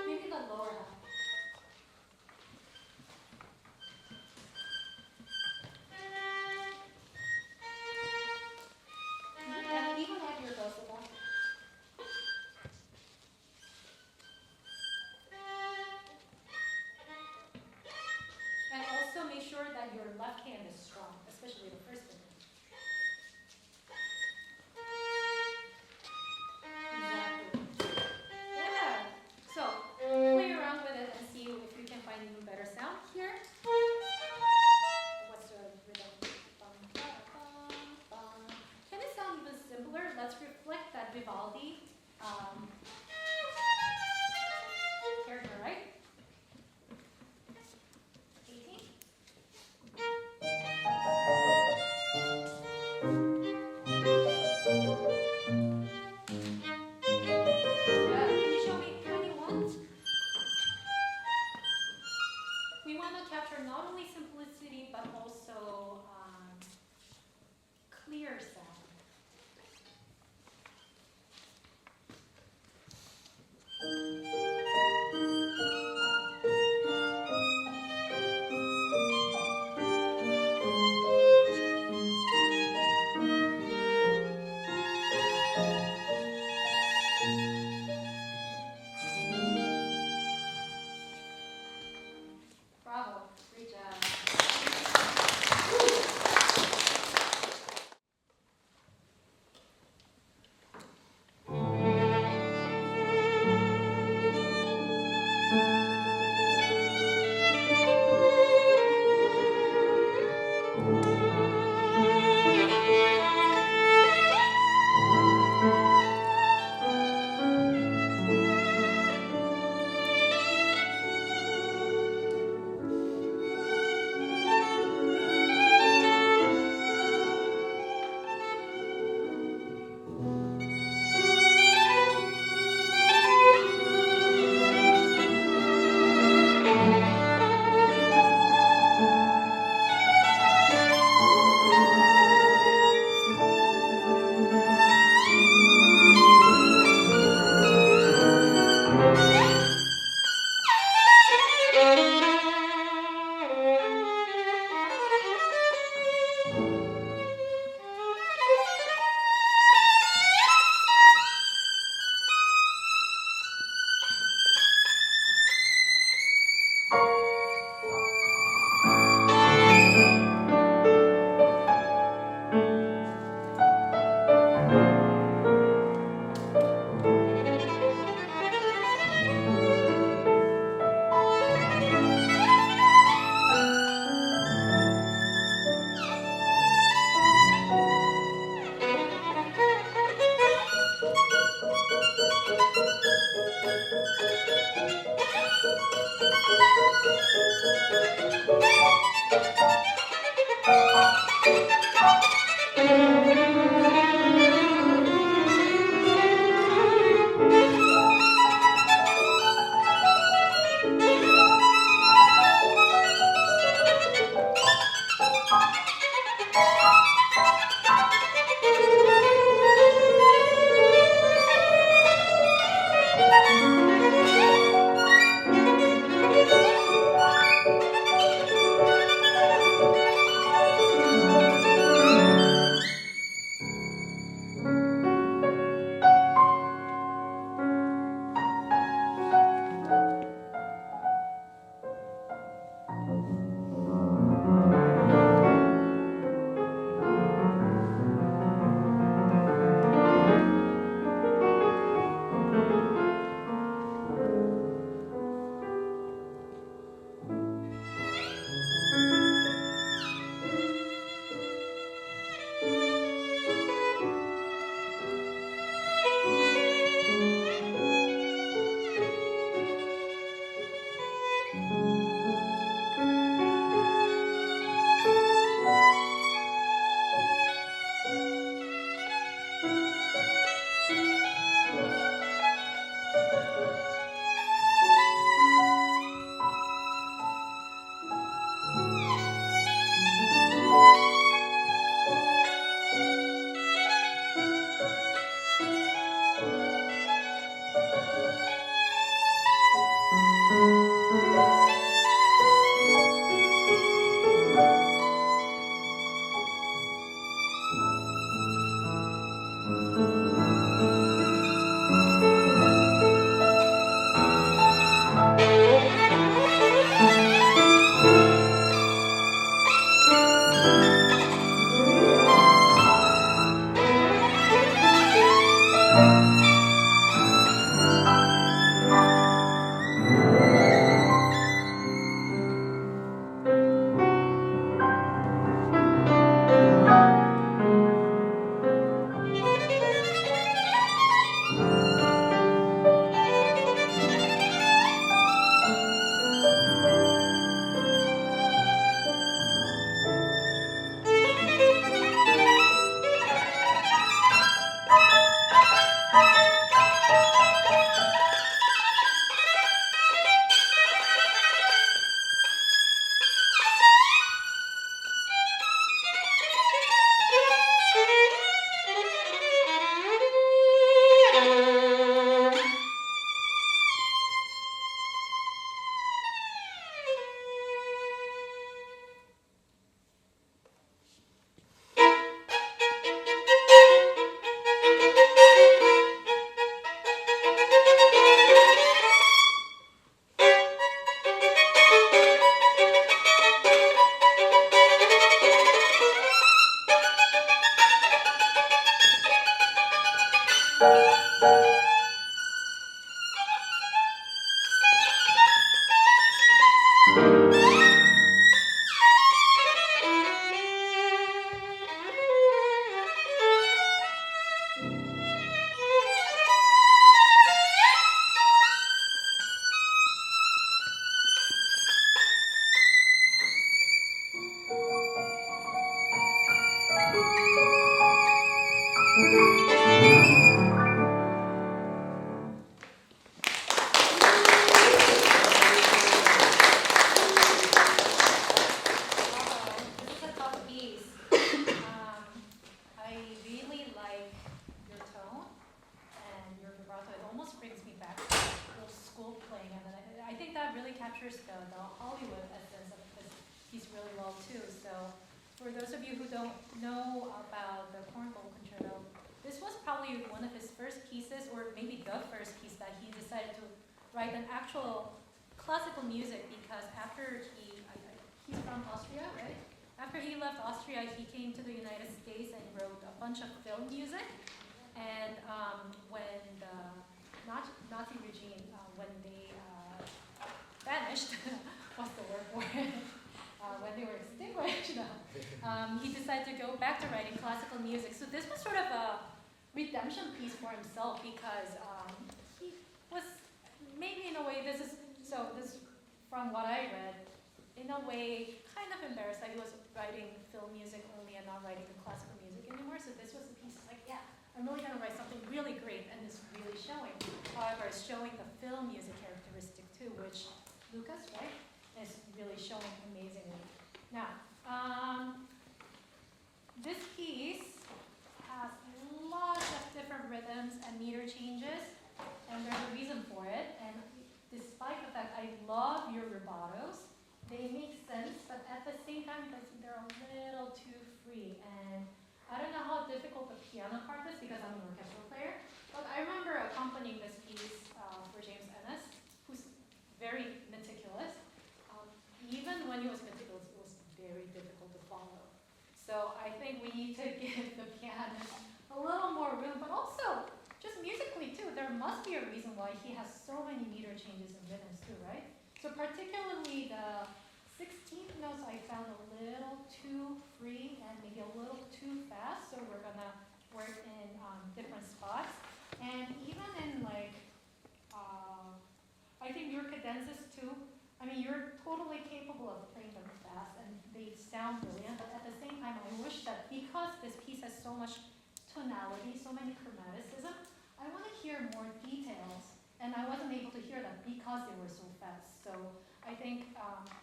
S1: maybe the lower half. And even heavier possible. And also make sure that your left hand is strong, especially the first one. Exactly. Yeah. So play around with it and see if you can find even better sound here. What's the rhythm? Bum, ba, bum, bum. Can it sound even simpler? Let's reflect that Vivaldi character, right? 18. Yeah, can you show me 21? We want to capture not only simplicity but also clear sound. Bravo, great job. captures the Hollywood essence of this piece really well too. So for those of you who don't know about the Korngold Concerto, this was probably one of his first pieces, or maybe the first piece that he decided to write an actual classical music, because after he's from Austria, right? After he left Austria, he came to the United States and wrote a bunch of film music. And when the Nazi regime, when they vanished, what's the word for it? When they were extinguished, he decided to go back to writing classical music. So this was sort of a redemption piece for himself, because he was, maybe in a way, this from what I read, in a way kind of embarrassed that he was writing film music only and not writing the classical music anymore. So this was the piece like, yeah, I'm really going to write something really great, and it's really showing. However, it's showing the film music characteristic too, which Lucas, right, is really showing amazingly. Now, this piece has lots of different rhythms and meter changes, and there's a reason for it. And despite the fact I love your rubatos, they make sense, but at the same time, they're a little too free. And I don't know how difficult the piano part is, because I'm an orchestral player, but I remember accompanying this piece for James Ennis, who's very meticulous. Even when he was meticulous, it was very difficult to follow. So I think we need to give the pianist a little more room, but also, just musically too, there must be a reason why he has so many meter changes and rhythms too, right? So particularly the 16th notes I found a little too free and maybe a little too fast, so we're gonna work in different spots. And even in like, I think your cadenzas too, I mean, you're totally capable of playing them fast and they sound brilliant, but at the same time, I wish that because this piece has so much tonality, so many chromaticism, I want to hear more details, and I wasn't able to hear that because they were so fast. So I think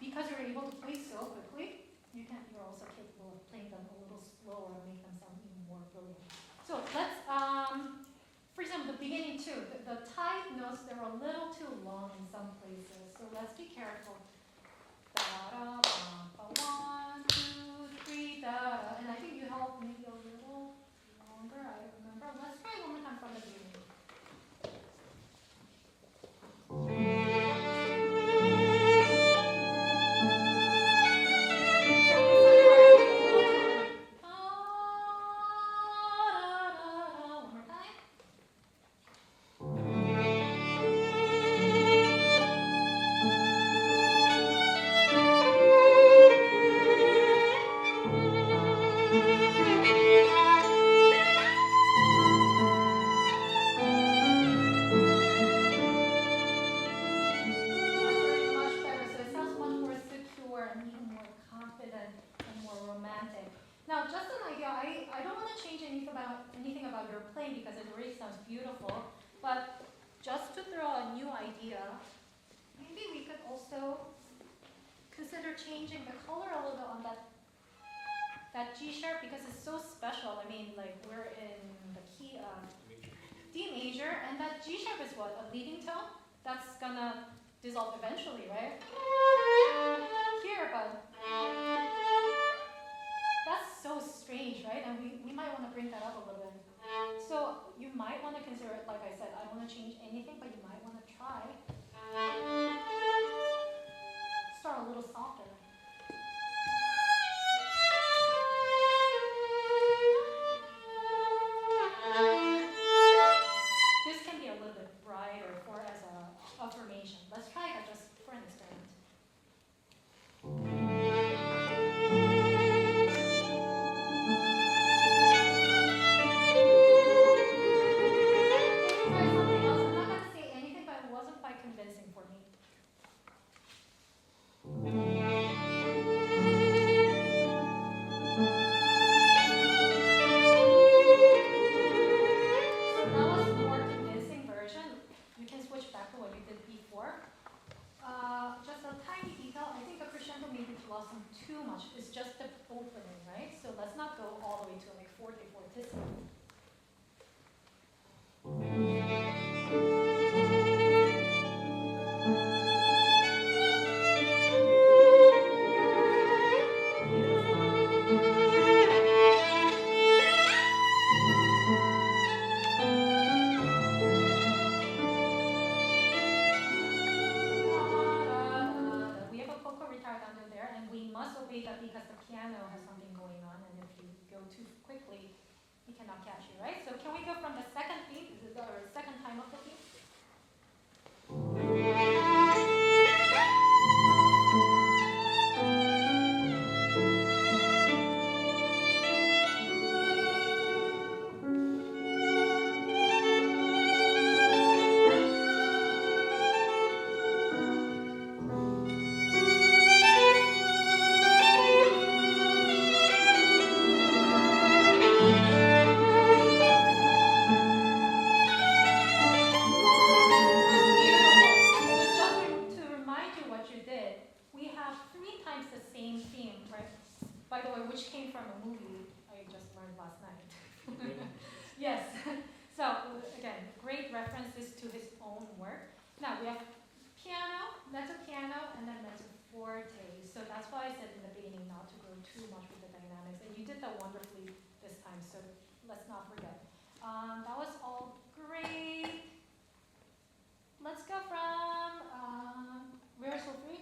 S1: because you're able to play so quickly, you're also capable of playing them a little slower and make them sound even more brilliant. So let's, for example, the beginning too, the tight notes, they're a little too long in some places, so let's be careful. Da da ba ba 1, 2, 3 da da, and I think you helped maybe a little longer. I don't remember. Let's try one more time from the beginning. Changing the color a little bit on that G sharp, because it's so special. I mean, like, we're in the key of D major, and that G sharp is what? A leading tone? That's gonna dissolve eventually, right? Here, but that's so strange, right? And we might want to bring that up a little bit. So you might want to consider it, like I said, I don't want to change anything, but you might want to try. Start a little softer. This can be a little bit brighter for as a affirmation. Let's try that just for an experiment. Try something else. I'm not going to say anything, but it wasn't quite convincing for me. Too much. It's just the opening, right? So let's not go all the way to like forte fortissimo. must obey that because the piano has something going on, and if you go too quickly, he cannot catch you, right? So can we go from the second theme, or second time of the theme? That was all great. Let's go from rehearsal 3.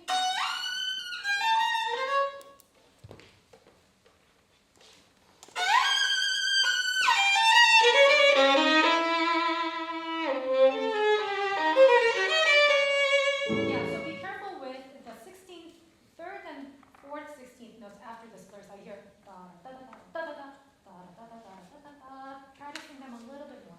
S1: Yeah, so be careful with the 16th, 3rd and 4th 16th notes after the slurs. I hear da da da da da da da da da da da da da. Try to sing them a little bit more.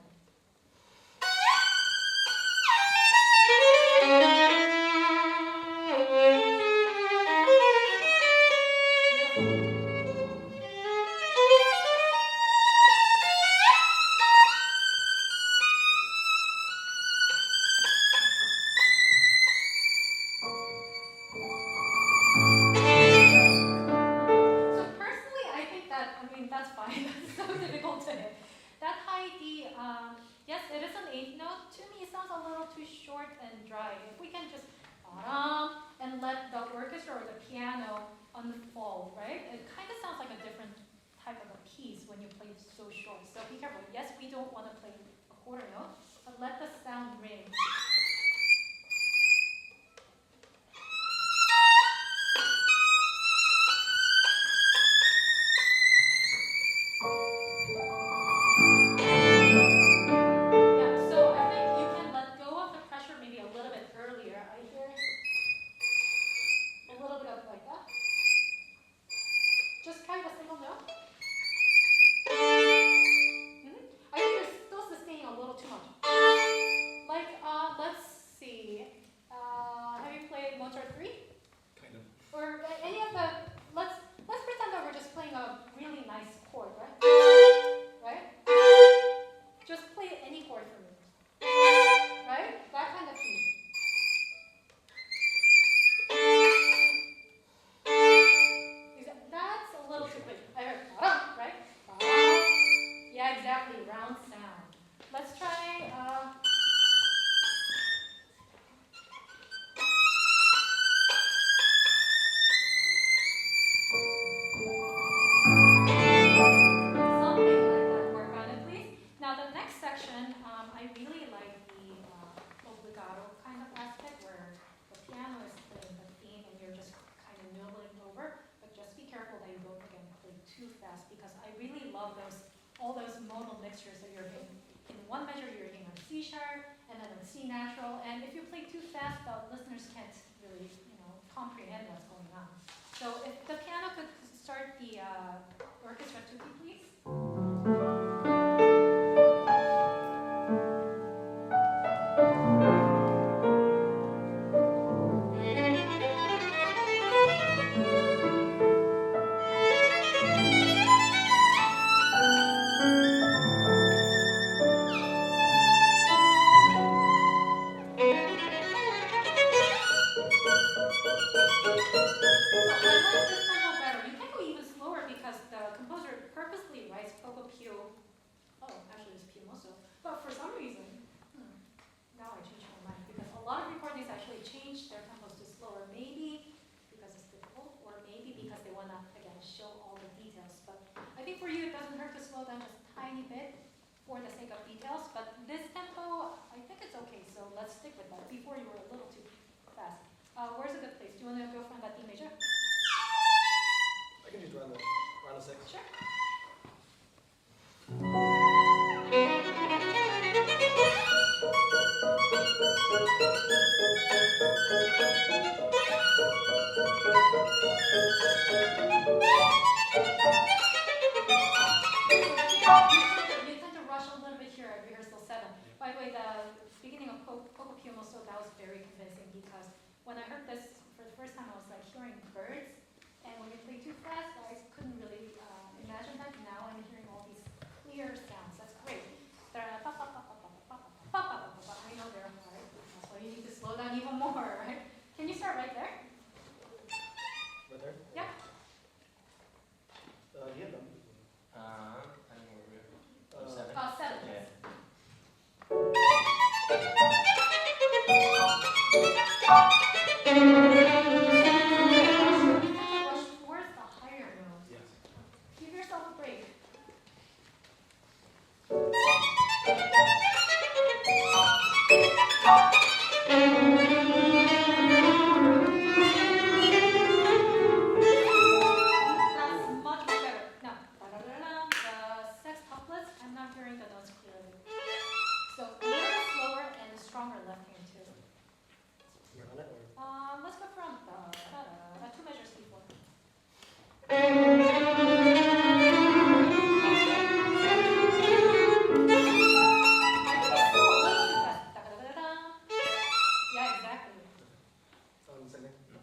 S1: Where's a good place? Do you want to go from that D major? You tend to rush a little bit here at rehearsal 7. By the way, the beginning of Poco Più Mosso, that was very convincing because when I heard this for the first time, I was like hearing birds, and when you play too fast, I couldn't really imagine that. Now I'm hearing all these clear sounds. That's great. I know they're hard. That's why you need to slow down even more, right? Can you start right there?
S4: Right there?
S1: Yeah.
S4: Yeah.
S5: I don't know where we're 7.
S1: 7.
S5: Yeah.
S1: Rush towards the higher notes.
S4: Yes.
S1: Give yourself a break. That's much better. Now, the sextuplets, I'm not hearing the notes clearly. So a little slower and stronger left hand too.
S4: You're on it, or?
S1: Let's go from 2 measures before. Yeah, exactly.
S4: Second.
S1: So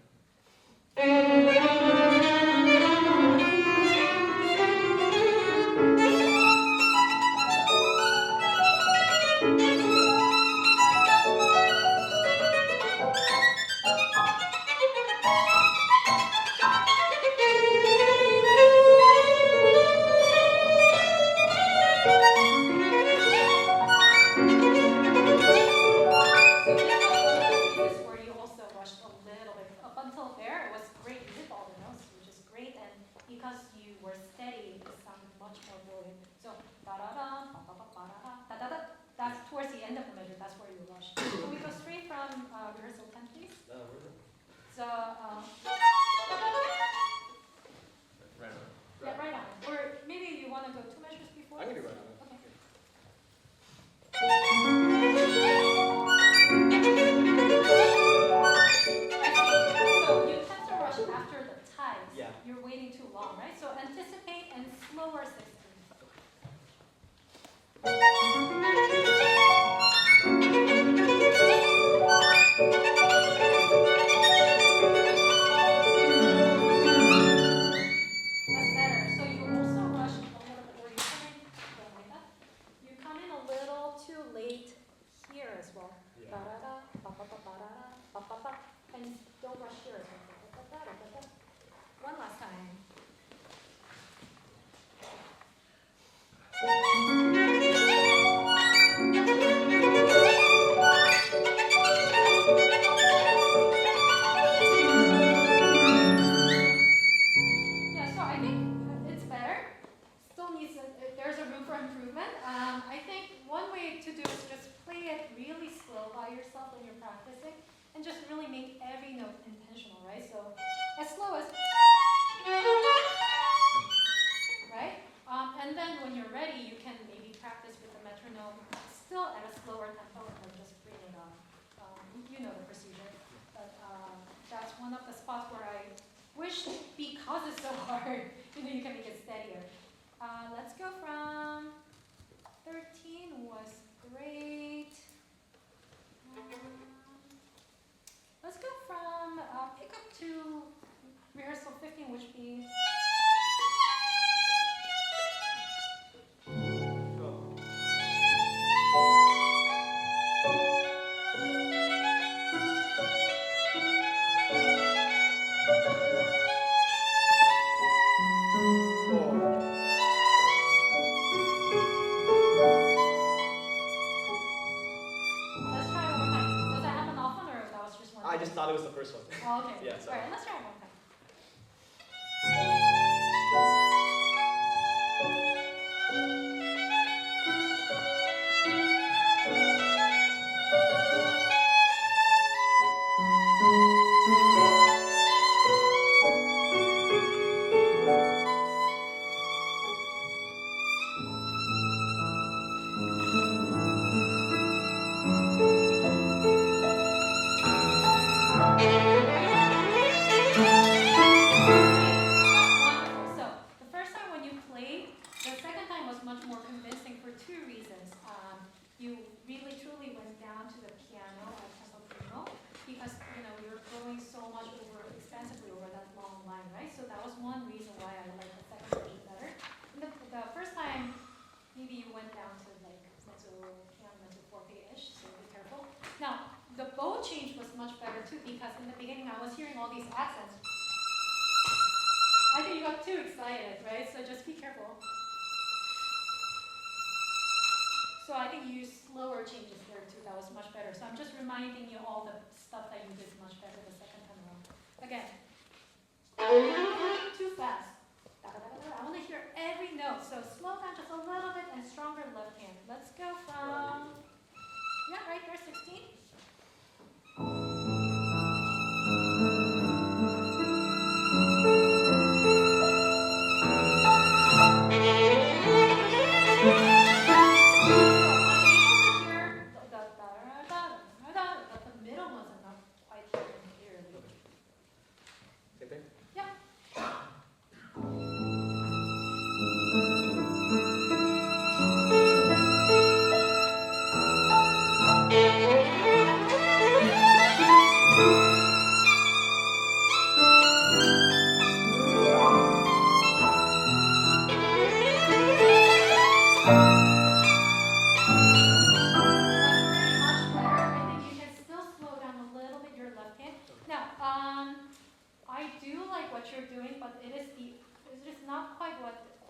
S1: this was one of the cases where you also rushed a little bit. Up until there, it was great. You hit all the notes, which is great. And because you were steady, it sounded much more brilliant. So da-da-da, ba-ba-ba-ba-da-da, da-da-da. That's towards the end of the measure. That's where you rushed. Can we go straight from rehearsal 10, please? So,
S5: Right on.
S1: yeah, right on. Or maybe you want to go 2 measures before?
S4: I can do right on it.
S1: Okay. So you tend to rush after the ties.
S4: Yeah.
S1: You're waiting too long, right? So anticipate and slower 16. That's better. So you also rush a little bit, or you come in a little too late here as well.
S4: Yeah.
S1: Da-da-da, ba-ba-ba-ba-da-da, ba-ba-ba. And don't rush here as well. Da-da-da-da-da-da. One last time. Yeah, so I think it's better. Still needs there's a room for improvement. I think one way to do is just play it really slow by yourself when you're practicing, and just really make every note intentional, right? So as slow as, right? And then when you're ready, you can maybe practice with the metronome still at a slower tempo, and just bring it on. You know the procedure, but that's one of the spots where I wish, because it's so hard, you can make it steadier. Let's go from 13 was great. Let's go from pick up to rehearsal 15, which means let's try it one more time. Does that happen often, or that was just one?
S4: I just thought it was the first one.
S1: Oh, okay.
S4: Yeah,
S1: All
S4: sorry.
S1: right, let's try it one time. happens. I think you got too excited, right? So just be careful. So I think you used slower changes there too. That was much better. So I'm just reminding you all the stuff that you did much better the second time around. Again. Too fast. I want to hear every note. So slow down just a little bit and stronger left hand. Let's go from, yeah, right there, 16.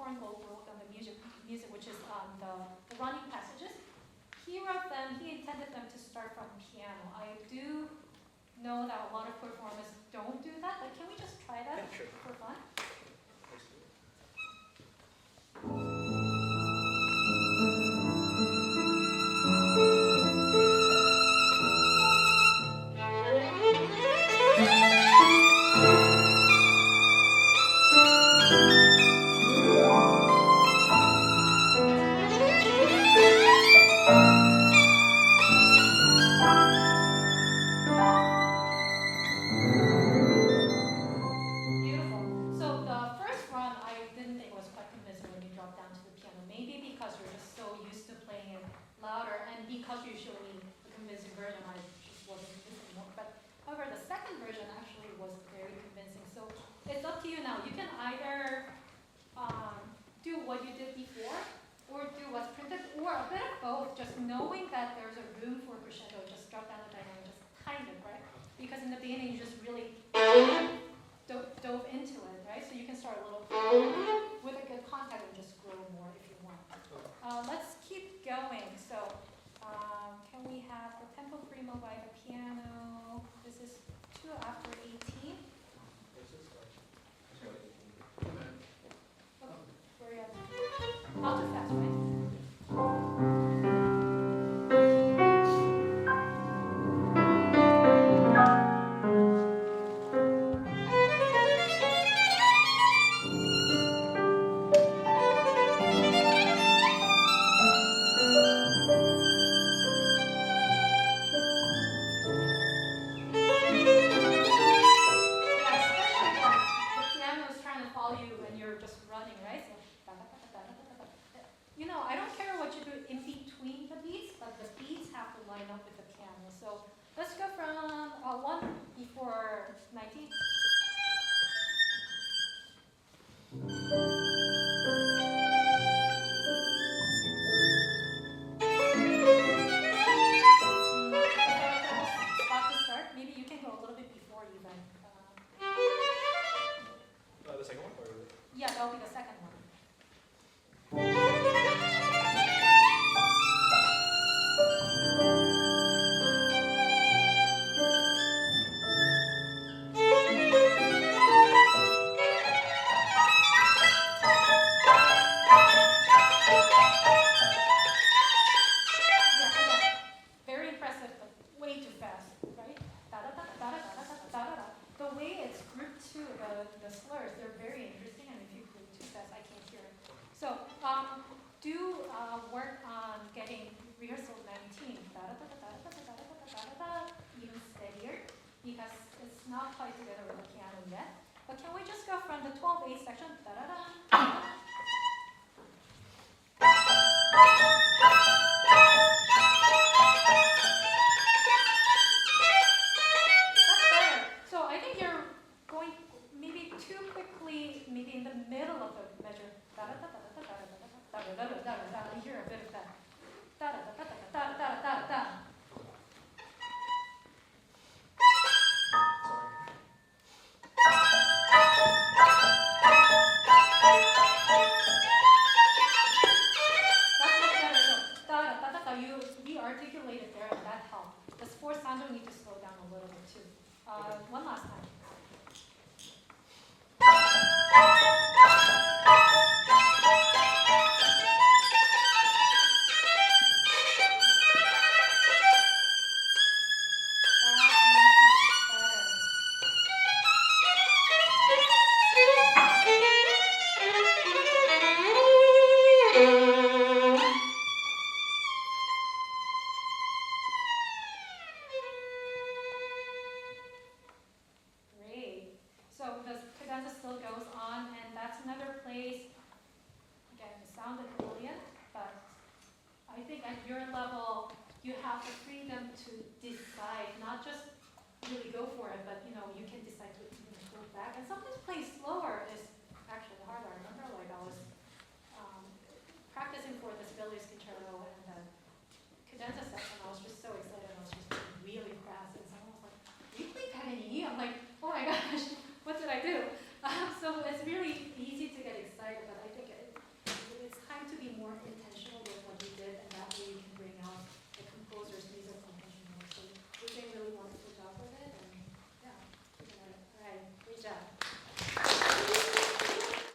S1: Korngold wrote on the music, which is the running passages. He wrote them, he intended them to start from piano. I do know that a lot of performers don't do that, but can we just try that for fun?